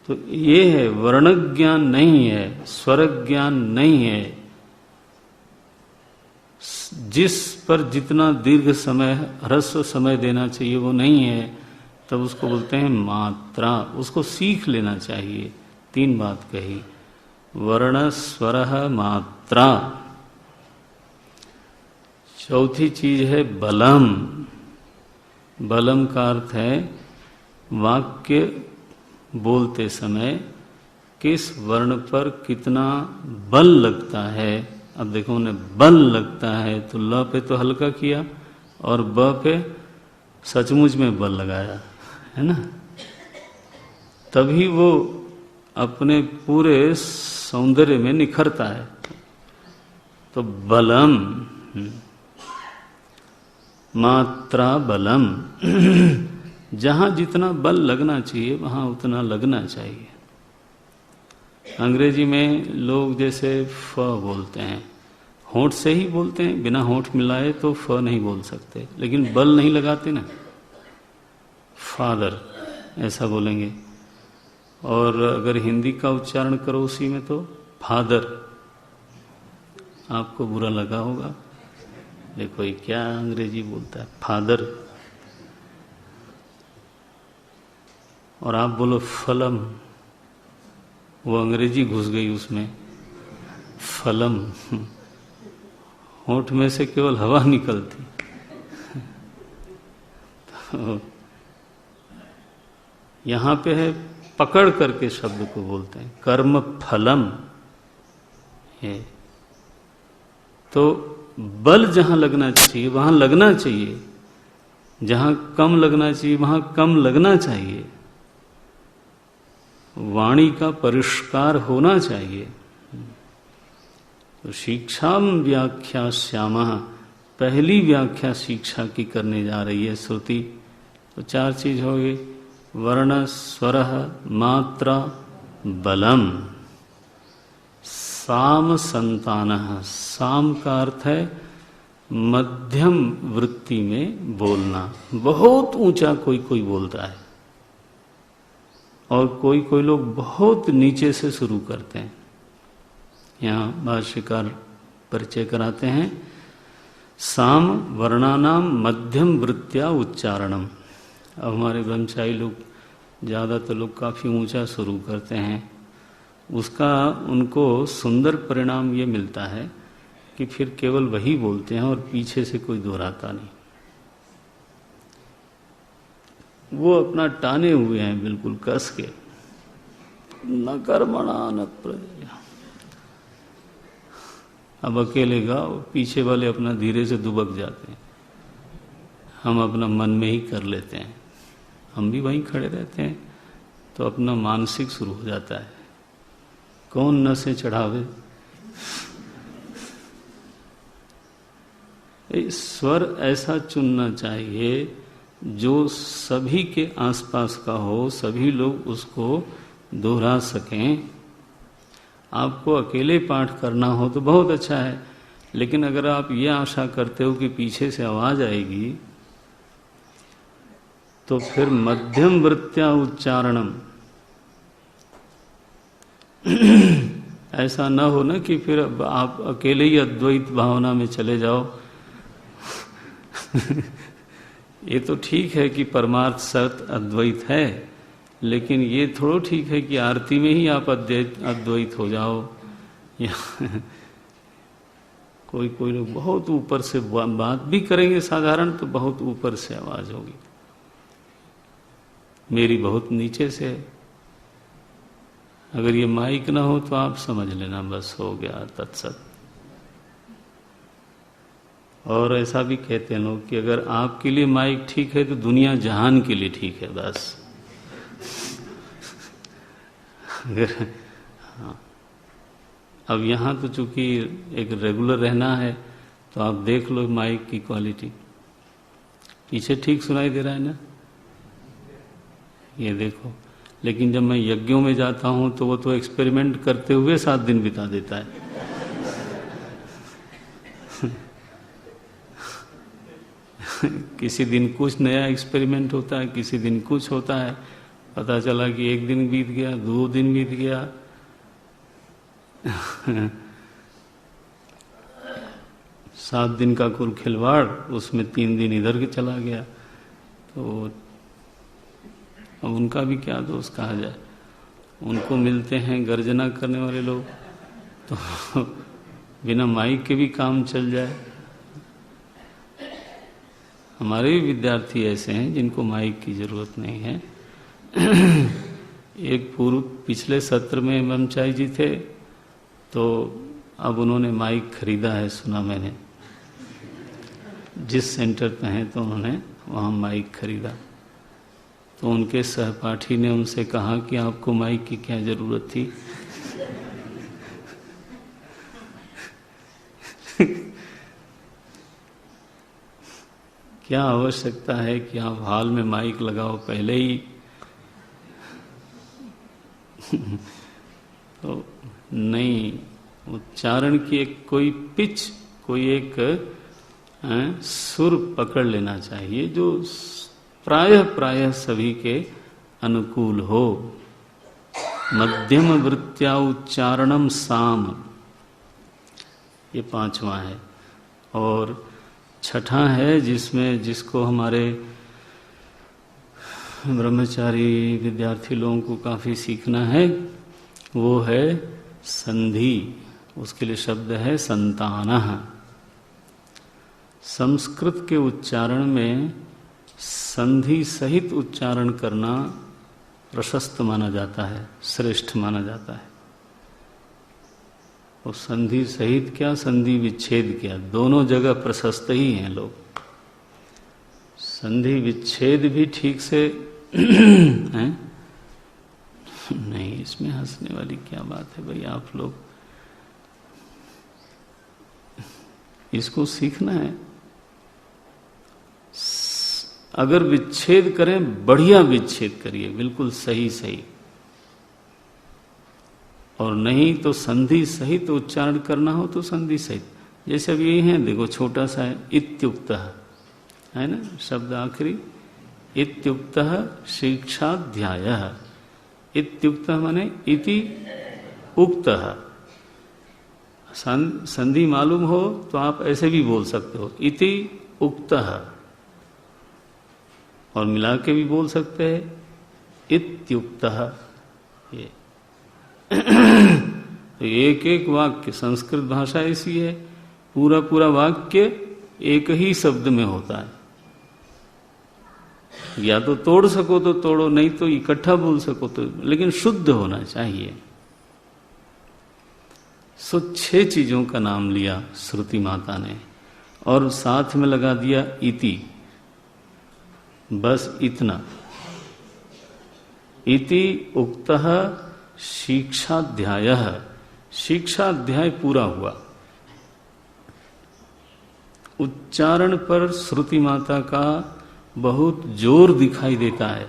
Speaker 1: तो ये है, वर्ण ज्ञान नहीं है, स्वर ज्ञान नहीं है। जिस पर जितना दीर्घ समय, ह्रस्व समय देना चाहिए वो नहीं है, तब उसको बोलते हैं मात्रा। उसको सीख लेना चाहिए। 3 बात कही, वर्ण, स्वर, मात्रा। चौथी चीज है बलम। बलम का अर्थ है वाक्य बोलते समय किस वर्ण पर कितना बल लगता है। अब देखो, उन्हें बल लगता है तो ल पे तो हल्का किया और ब पे सचमुच में बल लगाया, है ना, तभी वो अपने पूरे सौंदर्य में निखरता है। तो बलम, मात्रा बलम। जहां जितना बल लगना चाहिए वहां उतना लगना चाहिए। अंग्रेजी में लोग जैसे फ बोलते हैं, होंठ से ही बोलते हैं, बिना होंठ मिलाए तो फ नहीं बोल सकते, लेकिन बल नहीं लगाते ना। फादर ऐसा बोलेंगे, और अगर हिंदी का उच्चारण करो उसी में तो फादर। आपको बुरा लगा होगा, देखो ये क्या अंग्रेजी बोलता है, फादर। और आप बोलो फलम, वो अंग्रेजी घुस गई उसमें, फलम। होंठ में से केवल हवा निकलती। तो यहां पे है पकड़ करके शब्द को बोलते हैं, कर्म फलम है। तो बल जहां लगना चाहिए वहां लगना चाहिए, जहां कम लगना चाहिए वहां कम लगना चाहिए। वाणी का परिष्कार होना चाहिए। तो शिक्षाम व्याख्यास्यामः, पहली व्याख्या शिक्षा की करने जा रही है श्रुति। तो 4 चीज हो गई, वर्ण, स्वर, मात्रा, बलम। साम संतानः, साम का अर्थ है मध्यम वृत्ति में बोलना। बहुत ऊंचा कोई कोई बोलता है और कोई कोई लोग बहुत नीचे से शुरू करते हैं। यहाँ भाष्यकार परिचय कराते हैं, साम वर्णानाम मध्यम वृत्त्या उच्चारणम। अब हमारे ब्रह्मचारी लोग ज़्यादातर लोग काफ़ी ऊंचा शुरू करते हैं। उसका उनको सुंदर परिणाम ये मिलता है कि फिर केवल वही बोलते हैं और पीछे से कोई दोहराता नहीं। वो अपना टाने हुए हैं बिल्कुल कस के, न कर्मणा न प्रजया। अब अकेले गाओ, पीछे वाले अपना धीरे से दुबक जाते हैं, हम अपना मन में ही कर लेते हैं। हम भी वहीं खड़े रहते हैं तो अपना मानसिक शुरू हो जाता है, कौन न से चढ़ावे। स्वर ऐसा चुनना चाहिए जो सभी के आसपास का हो, सभी लोग उसको दोहरा सकें। आपको अकेले पाठ करना हो तो बहुत अच्छा है, लेकिन अगर आप ये आशा करते हो कि पीछे से आवाज आएगी तो फिर मध्यम वृत्त्या उच्चारणम। ऐसा ना हो ना कि फिर आप अकेले ही अद्वैत भावना में चले जाओ। ये तो ठीक है कि परमार्थ सत्य अद्वैत है, लेकिन ये थोड़ा ठीक है कि आरती में ही आप अद्वैत हो जाओ। कोई कोई लोग बहुत ऊपर से बात भी करेंगे साधारण, तो बहुत ऊपर से आवाज होगी, मेरी बहुत नीचे से है। अगर ये माइक ना हो तो आप समझ लेना बस हो गया तत्सत। और ऐसा भी कहते हैं लोग कि अगर आपके लिए माइक ठीक है तो दुनिया जहान के लिए ठीक है बस। अगर हाँ, अब यहाँ तो चूंकि एक रेगुलर रहना है तो आप देख लो माइक की क्वालिटी, पीछे ठीक सुनाई दे रहा है ना, ये देखो। लेकिन जब मैं यज्ञों में जाता हूँ तो वो तो एक्सपेरिमेंट करते हुए 7 दिन बिता देता है। किसी दिन कुछ नया एक्सपेरिमेंट होता है, किसी दिन कुछ होता है। पता चला कि एक दिन बीत गया, 2 दिन बीत गया, 7 दिन का कुल खिलवाड़, उसमें 3 दिन इधर के चला गया। तो अब उनका भी क्या दोष कहा जाए। उनको मिलते हैं गर्जना करने वाले लोग, तो बिना माइक के भी काम चल जाए। हमारे भी विद्यार्थी ऐसे हैं जिनको माइक की जरूरत नहीं है। एक पिछले सत्र में ब्रह्मचारी जी थे, तो अब उन्होंने माइक खरीदा है, सुना मैंने। जिस सेंटर पे हैं तो उन्होंने वहाँ माइक खरीदा। तो उनके सहपाठी ने उनसे कहा कि आपको माइक की क्या जरूरत थी। क्या आवश्यकता है कि आप हॉल में माइक लगाओ पहले ही। तो नहीं, उच्चारण की एक कोई पिच, कोई एक सुर पकड़ लेना चाहिए जो प्रायः सभी के अनुकूल हो। मध्यम वृत्त्या उच्चारणम साम, ये 5वां है। और 6ठा है जिसको हमारे ब्रह्मचारी विद्यार्थी लोगों को काफी सीखना है, वो है संधि। उसके लिए शब्द है संतानः। संस्कृत के उच्चारण में संधि सहित उच्चारण करना प्रशस्त माना जाता है, श्रेष्ठ माना जाता है। और संधि सहित क्या, संधि विच्छेद क्या, दोनों जगह प्रशस्त ही हैं लोग। संधि विच्छेद भी ठीक से हैं? नहीं, इसमें हंसने वाली क्या बात है भाई। आप लोग इसको सीखना है। अगर विच्छेद करें, बढ़िया विच्छेद करिए, बिल्कुल सही। और नहीं तो संधि सहित उच्चारण करना हो तो संधि सहित। जैसे अब यही है, देखो छोटा सा है, इत्युक्तः है ना शब्द आखिरी। इत्युक्तः शिक्षाध्यायः। इत्युक्तः माने इति उक्तः। संधि मालूम हो तो आप ऐसे भी बोल सकते हो, इति उक्तः, और मिला के भी बोल सकते हैं इत्युक्तः। ये तो एक वाक्य, संस्कृत भाषा ऐसी है, पूरा वाक्य एक ही शब्द में होता है। या तो तोड़ सको तो तोड़ो, नहीं तो इकट्ठा बोल सको तो, लेकिन शुद्ध होना चाहिए। 6 चीजों का नाम लिया श्रुति माता ने, और साथ में लगा दिया इति, बस इतना। इति उक्तः शिक्षाध्यायः। शिक्षाध्याय पूरा हुआ। उच्चारण पर श्रुति माता का बहुत जोर दिखाई देता है।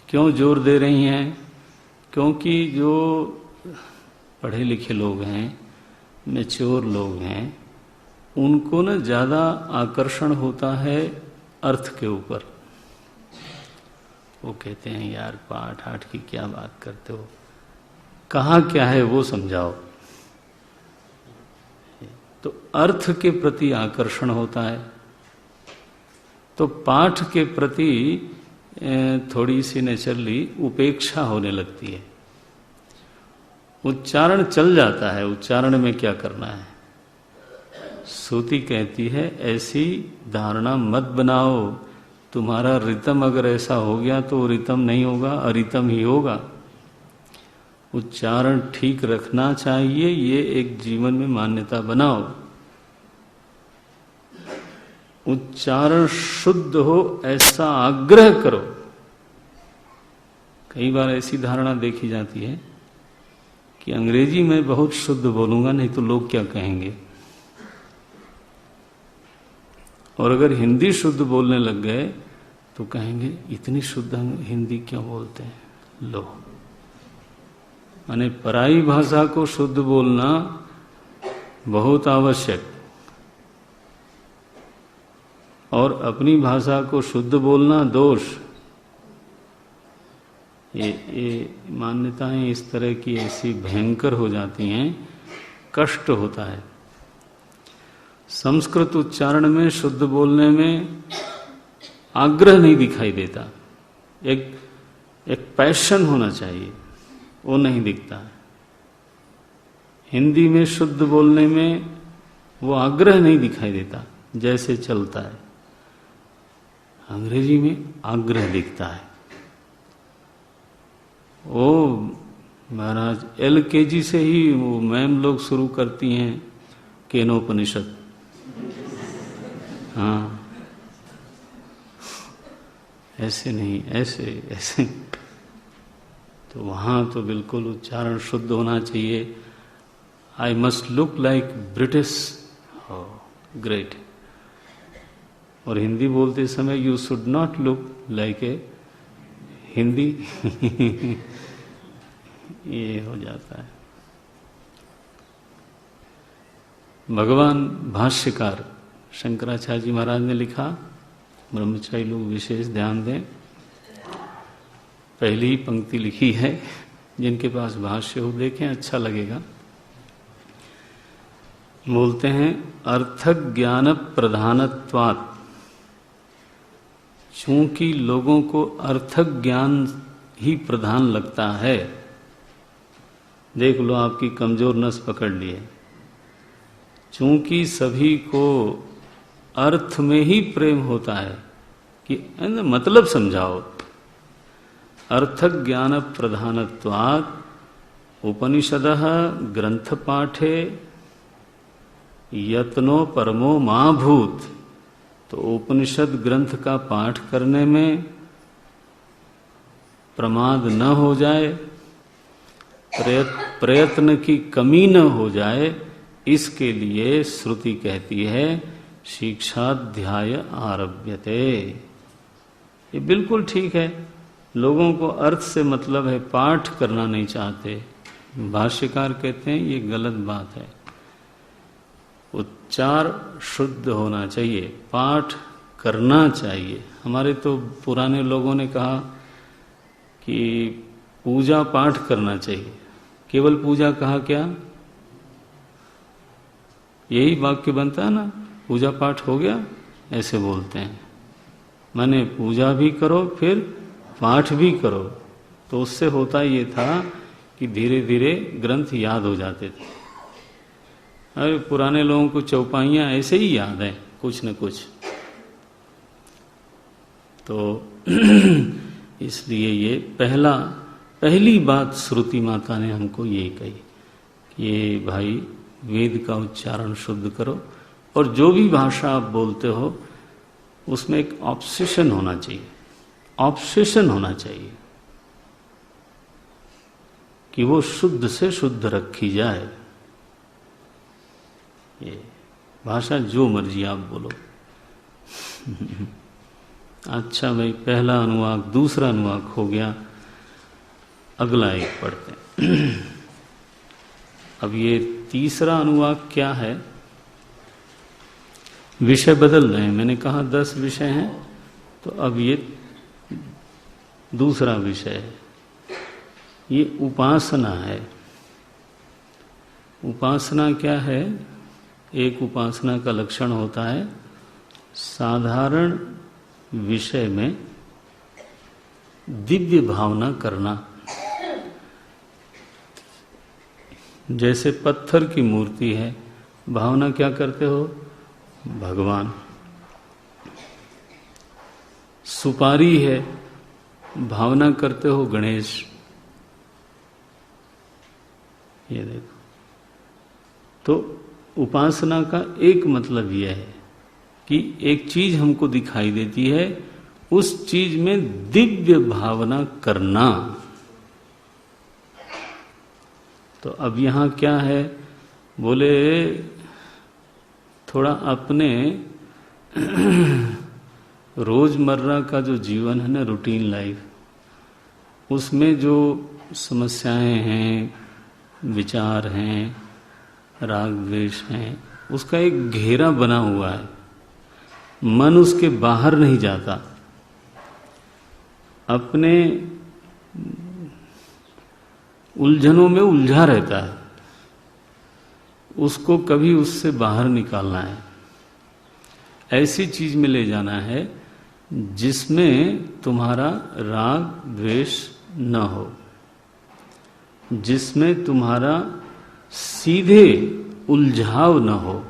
Speaker 1: क्यों जोर दे रही हैं? क्योंकि जो पढ़े लिखे लोग हैं, मैच्योर लोग हैं, उनको ना ज्यादा आकर्षण होता है अर्थ के ऊपर। वो कहते हैं यार पाठ आठ की क्या बात करते हो, कहाँ क्या है वो समझाओ। तो अर्थ के प्रति आकर्षण होता है, तो पाठ के प्रति थोड़ी सी नेचुरली उपेक्षा होने लगती है। उच्चारण चल जाता है, उच्चारण में क्या करना है। श्रुति कहती है ऐसी धारणा मत बनाओ, तुम्हारा रितम अगर ऐसा हो गया तो रितम नहीं होगा, अरितम ही होगा। उच्चारण ठीक रखना चाहिए, ये एक जीवन में मान्यता बनाओ। उच्चारण शुद्ध हो ऐसा आग्रह करो। कई बार ऐसी धारणा देखी जाती है कि अंग्रेजी में बहुत शुद्ध बोलूंगा नहीं तो लोग क्या कहेंगे, और अगर हिंदी शुद्ध बोलने लग गए तो कहेंगे इतनी शुद्ध हम हिंदी क्यों बोलते हैं। लो, माने पराई भाषा को शुद्ध बोलना बहुत आवश्यक। और अपनी भाषा को शुद्ध बोलना दोष। ये मान्यताएं इस तरह की ऐसी भयंकर हो जाती हैं, कष्ट होता है। संस्कृत उच्चारण में, शुद्ध बोलने में आग्रह नहीं दिखाई देता, एक पैशन होना चाहिए, वो नहीं दिखता है। हिंदी में शुद्ध बोलने में वो आग्रह नहीं दिखाई देता जैसे चलता है, अंग्रेजी में आग्रह दिखता है। वो महाराज LKG से ही वो मैम लोग शुरू करती हैं केनोपनिषद। हाँ, ऐसे नहीं, ऐसे ऐसे। तो वहाँ तो बिल्कुल उच्चारण शुद्ध होना चाहिए। I must look like British, great. और हिंदी बोलते समय you should not look like a Hindi. ये हो जाता है। भगवान भाष्यकार शंकराचार्य जी महाराज ने लिखा, ब्रह्मचारी लोग विशेष ध्यान दें, पहली ही पंक्ति लिखी है, जिनके पास भाष्य हो देखें, अच्छा लगेगा। बोलते हैं, अर्थक ज्ञान प्रधानत्वात्, चूंकि लोगों को अर्थक ज्ञान ही प्रधान लगता है। देख लो, आपकी कमजोर नस पकड़ लिए। चूंकि सभी को अर्थ में ही प्रेम होता है कि मतलब समझाओ। अर्थक ज्ञान प्रधानत्वात् उपनिषदः ग्रंथ पाठे यत्नो परमो महाभूत। तो उपनिषद ग्रंथ का पाठ करने में प्रमाद न हो जाए, प्रयत्न की कमी न हो जाए, इसके लिए श्रुति कहती है शिक्षाध्याय आरभ्यते। ये बिल्कुल ठीक है। लोगों को अर्थ से मतलब है, पाठ करना नहीं चाहते। भाष्यकार कहते हैं ये गलत बात है। उच्चार शुद्ध होना चाहिए, पाठ करना चाहिए। हमारे तो पुराने लोगों ने कहा कि पूजा पाठ करना चाहिए। केवल पूजा कहा क्या? यही वाक्य बनता है ना, पूजा पाठ हो गया, ऐसे बोलते हैं। माने पूजा भी करो फिर पाठ भी करो। तो उससे होता ये था कि धीरे धीरे ग्रंथ याद हो जाते थे। अरे पुराने लोगों को चौपाइयाँ ऐसे ही याद है, कुछ न कुछ। तो इसलिए ये पहली बात श्रुति माता ने हमको ये कही कि ये भाई वेद का उच्चारण शुद्ध करो, और जो भी भाषा आप बोलते हो उसमें एक ऑब्सेशन होना चाहिए। ऑब्सेशन होना चाहिए कि वो शुद्ध से शुद्ध रखी जाए। ये भाषा जो मर्जी आप बोलो। अच्छा भाई, पहला अनुवाक, दूसरा अनुवाक हो गया, अगला एक पढ़ते हैं। अब ये तीसरा अनुवाक क्या है? विषय बदल रहे हैं। मैंने कहा 10 विषय हैं, तो अब ये दूसरा विषय है। ये उपासना है। उपासना क्या है? एक उपासना का लक्षण होता है साधारण विषय में दिव्य भावना करना। जैसे पत्थर की मूर्ति है, भावना क्या करते हो? भगवान। सुपारी है, भावना करते हो गणेश। ये देखो, तो उपासना का एक मतलब यह है कि एक चीज हमको दिखाई देती है, उस चीज में दिव्य भावना करना। तो अब यहां क्या है? बोले थोड़ा अपने रोजमर्रा का जो जीवन है ना, रूटीन लाइफ, उसमें जो समस्याएं हैं, विचार हैं, राग द्वेष हैं, उसका एक घेरा बना हुआ है। मन उसके बाहर नहीं जाता, अपने उलझनों में उलझा रहता है, उसको कभी उससे बाहर निकालना है। ऐसी चीज में ले जाना है जिसमें तुम्हारा राग द्वेष न हो, जिसमें तुम्हारा सीधे उलझाव न हो।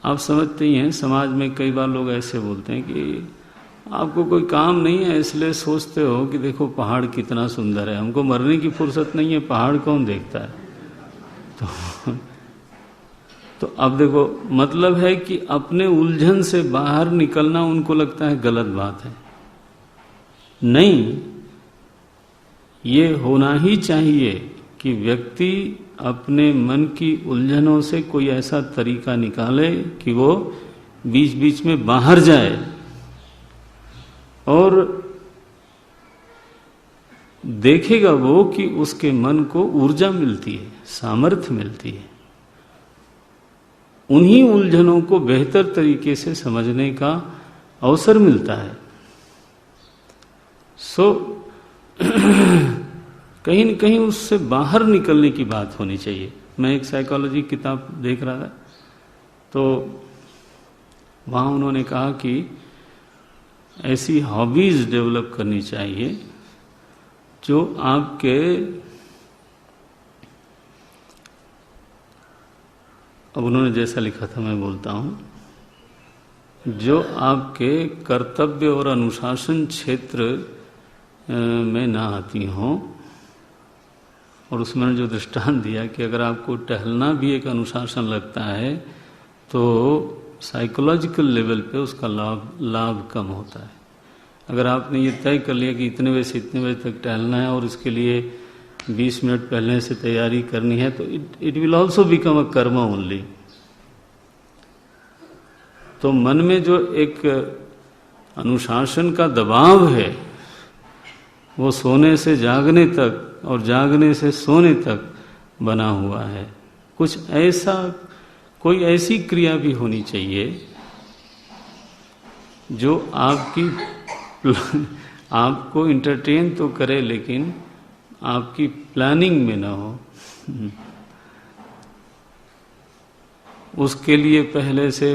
Speaker 1: आप समझते ही हैं, समाज में कई बार लोग ऐसे बोलते हैं कि आपको कोई काम नहीं है इसलिए सोचते हो कि देखो पहाड़ कितना सुंदर है, हमको मरने की फुर्सत नहीं है, पहाड़ कौन देखता है। तो अब देखो, मतलब है कि अपने उलझन से बाहर निकलना उनको लगता है गलत बात है। नहीं, ये होना ही चाहिए कि व्यक्ति अपने मन की उलझनों से कोई ऐसा तरीका निकाले कि वो बीच बीच में बाहर जाए और देखेगा वो कि उसके मन को ऊर्जा मिलती है, सामर्थ्य मिलती है, उन्हीं उलझनों को बेहतर तरीके से समझने का अवसर मिलता है। कहीं न कहीं उससे बाहर निकलने की बात होनी चाहिए। मैं एक साइकोलॉजी किताब देख रहा था, तो वहाँ उन्होंने कहा कि ऐसी हॉबीज डेवलप करनी चाहिए जो आपके, अब उन्होंने जैसा लिखा था मैं बोलता हूँ, जो आपके कर्तव्य और अनुशासन क्षेत्र में ना आती हों। और उसमें जो दृष्टांत दिया कि अगर आपको टहलना भी एक अनुशासन लगता है तो साइकोलॉजिकल लेवल पे उसका लाभ कम होता है। अगर आपने ये तय कर लिया कि इतने बजे से इतने बजे तक टहलना है और उसके लिए 20 मिनट पहले से तैयारी करनी है, तो it will also become a कर्म ओनली। तो मन में जो एक अनुशासन का दबाव है, वो सोने से जागने तक और जागने से सोने तक बना हुआ है। कुछ ऐसा, कोई ऐसी क्रिया भी होनी चाहिए जो आपको इंटरटेन तो करे लेकिन आपकी प्लानिंग में ना हो। उसके लिए पहले से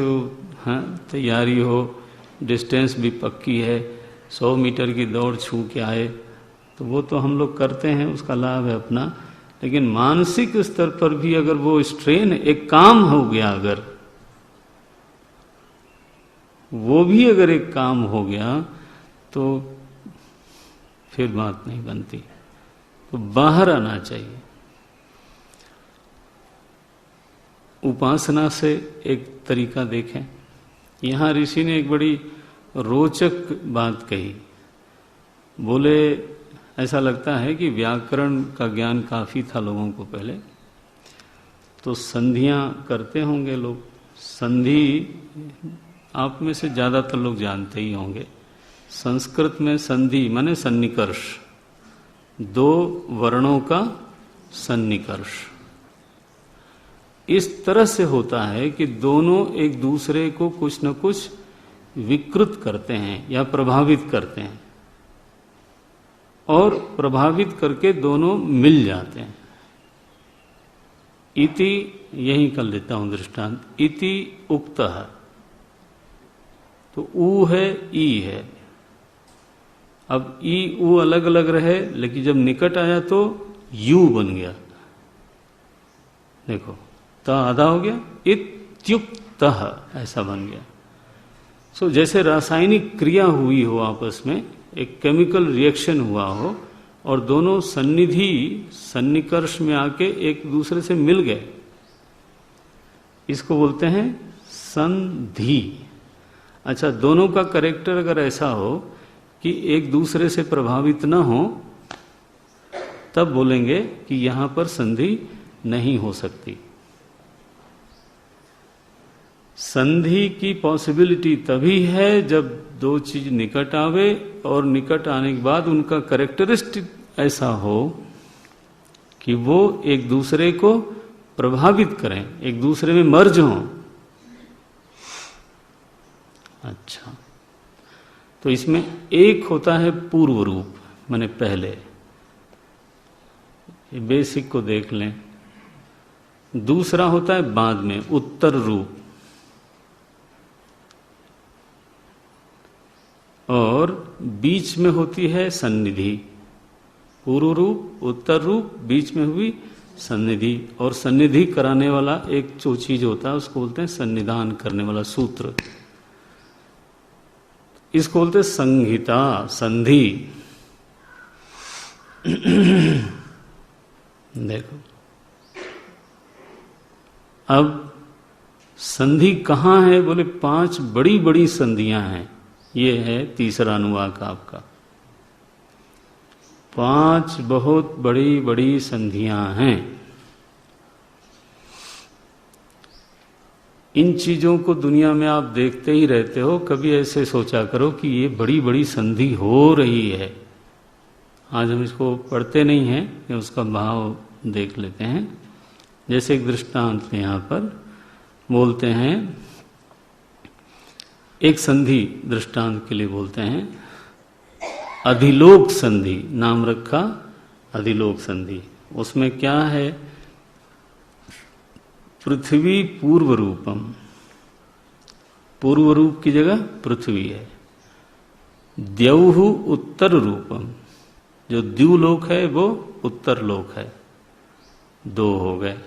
Speaker 1: तैयारी हो, डिस्टेंस भी पक्की है, 100 मीटर की दौड़ छू के आए, तो वो तो हम लोग करते हैं, उसका लाभ है अपना। लेकिन मानसिक स्तर पर भी अगर वो स्ट्रेन, एक काम हो गया, अगर वो भी अगर एक काम हो गया तो फिर बात नहीं बनती। तो बाहर आना चाहिए। उपासना से एक तरीका देखें। यहाँ ऋषि ने एक बड़ी रोचक बात कही। बोले, ऐसा लगता है कि व्याकरण का ज्ञान काफी था लोगों को पहले, तो संधियां करते होंगे लोग। संधि आप में से ज्यादातर लोग जानते ही होंगे। संस्कृत में संधि माने सन्निकर्ष, दो वर्णों का सन्निकर्ष। इस तरह से होता है कि दोनों एक दूसरे को कुछ न कुछ विकृत करते हैं या प्रभावित करते हैं, और प्रभावित करके दोनों मिल जाते हैं। इति, यही कर लेता हूं दृष्टांत, इति उक्तः, तो ऊ है, ई है। अब ई ऊ अलग अलग रहे, लेकिन जब निकट आया तो यू बन गया। देखो, त आधा हो गया, इत्युक्तः ऐसा बन गया। सो जैसे रासायनिक क्रिया हुई हो आपस में, एक केमिकल रिएक्शन हुआ हो और दोनों सन्निधि सन्निकर्ष में आके एक दूसरे से मिल गए, इसको बोलते हैं संधि। अच्छा, दोनों का कैरेक्टर अगर ऐसा हो कि एक दूसरे से प्रभावित न हो, तब बोलेंगे कि यहां पर संधि नहीं हो सकती। संधि की पॉसिबिलिटी तभी है जब दो चीज निकट आवे, और निकट आने के बाद उनका कैरेक्टरिस्टिक ऐसा हो कि वो एक दूसरे को प्रभावित करें, एक दूसरे में मर्ज हों, अच्छा, तो इसमें एक होता है पूर्व रूप, माने पहले, ये बेसिक को देख लें। दूसरा होता है बाद में, उत्तर रूप, और बीच में होती है सन्निधि। पूर्व रूप, उत्तर रूप, बीच में हुई सन्निधि, और सन्निधि कराने वाला एक जो चीज होता है उसको बोलते हैं सन्निधान करने वाला सूत्र, इसको बोलते हैं संहिता, संधि। देखो अब संधि कहाँ है, बोले 5 बड़ी बड़ी संधियां हैं। ये है तीसरा अनुवाक आपका। 5 बहुत बड़ी बड़ी संधियां हैं। इन चीजों को दुनिया में आप देखते ही रहते हो, कभी ऐसे सोचा करो कि ये बड़ी बड़ी संधि हो रही है। आज हम इसको पढ़ते नहीं हैं कि उसका भाव देख लेते हैं। जैसे एक दृष्टांत यहाँ पर बोलते हैं, एक संधि दृष्टांत के लिए बोलते हैं, अधिलोक संधि नाम रखा, अधिलोक संधि। उसमें क्या है, पृथ्वी पूर्व रूपम, पूर्व रूप की जगह पृथ्वी है। द्यौहु उत्तर रूपम, जो द्युलोक है वो उत्तर लोक है। 2 हो गए।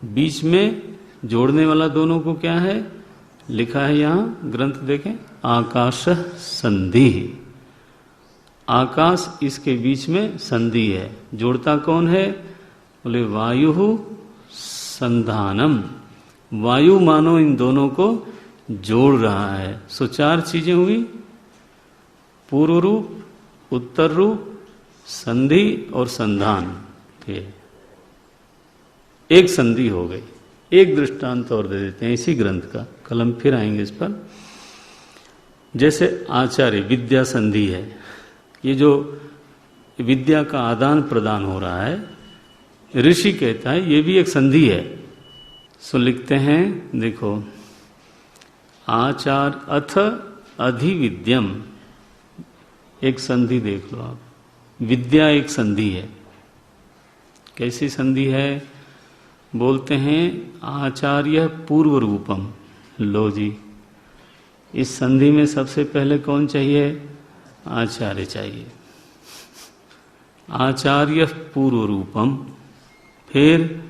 Speaker 1: बीच में जोड़ने वाला दोनों को क्या है, लिखा है यहां ग्रंथ देखें, आकाश संधि। आकाश इसके बीच में संधि है। जोड़ता कौन है, बोले वायु संधानम, वायु मानो इन दोनों को जोड़ रहा है। सो 4 चीजें हुई, पूर्व रूप, उत्तर रूप, संधि और संधान। एक संधि हो गई। एक दृष्टांत और दे देते हैं इसी ग्रंथ का, कलम फिर आएंगे इस पर। जैसे आचार्य विद्या संधि है, ये जो विद्या का आदान प्रदान हो रहा है, ऋषि कहता है ये भी एक संधि है। सो लिखते हैं, देखो, आचार अथ अधिविद्यम, एक संधि देख लो आप। विद्या एक संधि है। कैसी संधि है, बोलते हैं आचार्य पूर्व रूपम। लो जी, इस संधि में सबसे पहले कौन चाहिए, आचार्य चाहिए। आचार्य पूर्व रूपम, फिर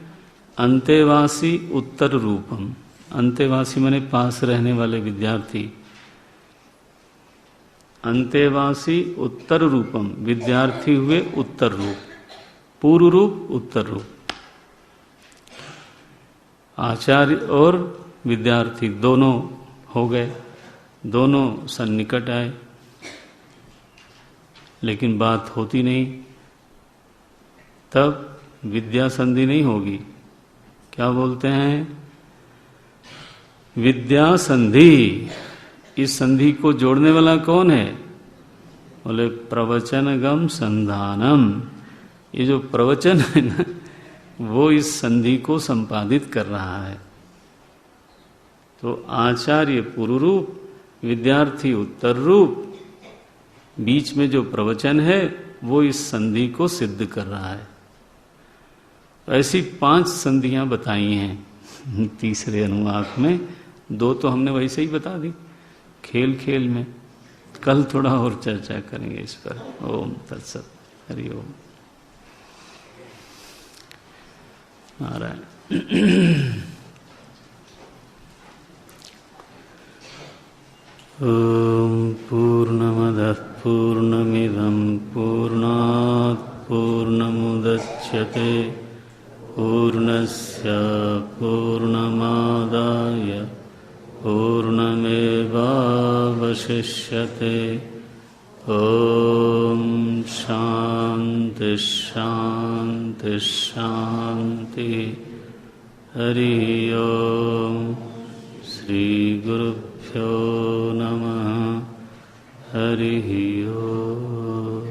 Speaker 1: अंतेवासी उत्तर रूपम। अंतेवासी माने पास रहने वाले विद्यार्थी। अंतेवासी उत्तर रूपम, विद्यार्थी हुए उत्तर रूप, पूर्व रूप उत्तर रूप। आचार्य और विद्यार्थी दोनों हो गए, दोनों सन्निकट आए, लेकिन बात होती नहीं, तब विद्या संधि नहीं होगी। क्या बोलते हैं, विद्या संधि। इस संधि को जोड़ने वाला कौन है, बोले प्रवचनगम संधानम। ये जो प्रवचन है ना, वो इस संधि को संपादित कर रहा है। तो आचार्य पूर्व रूप, विद्यार्थी उत्तर रूप, बीच में जो प्रवचन है वो इस संधि को सिद्ध कर रहा है। तो ऐसी 5 संधियां बताई हैं तीसरे अनुवाक में। 2 तो हमने वैसे ही बता दी खेल खेल में। कल थोड़ा और चर्चा करेंगे इस पर। ओम तत्सत, हरि ओम। नारायण। ओम पूर्णमदः पूर्णमिदं पूर्णात् पूर्णमुदच्यते पूर्णस्य पूर्णमादाय पूर्णमेवावशिष्यते। ओम शांति शांति शांति। हरि ओम। श्री गुरुभ्यो नमः। हरि ओम।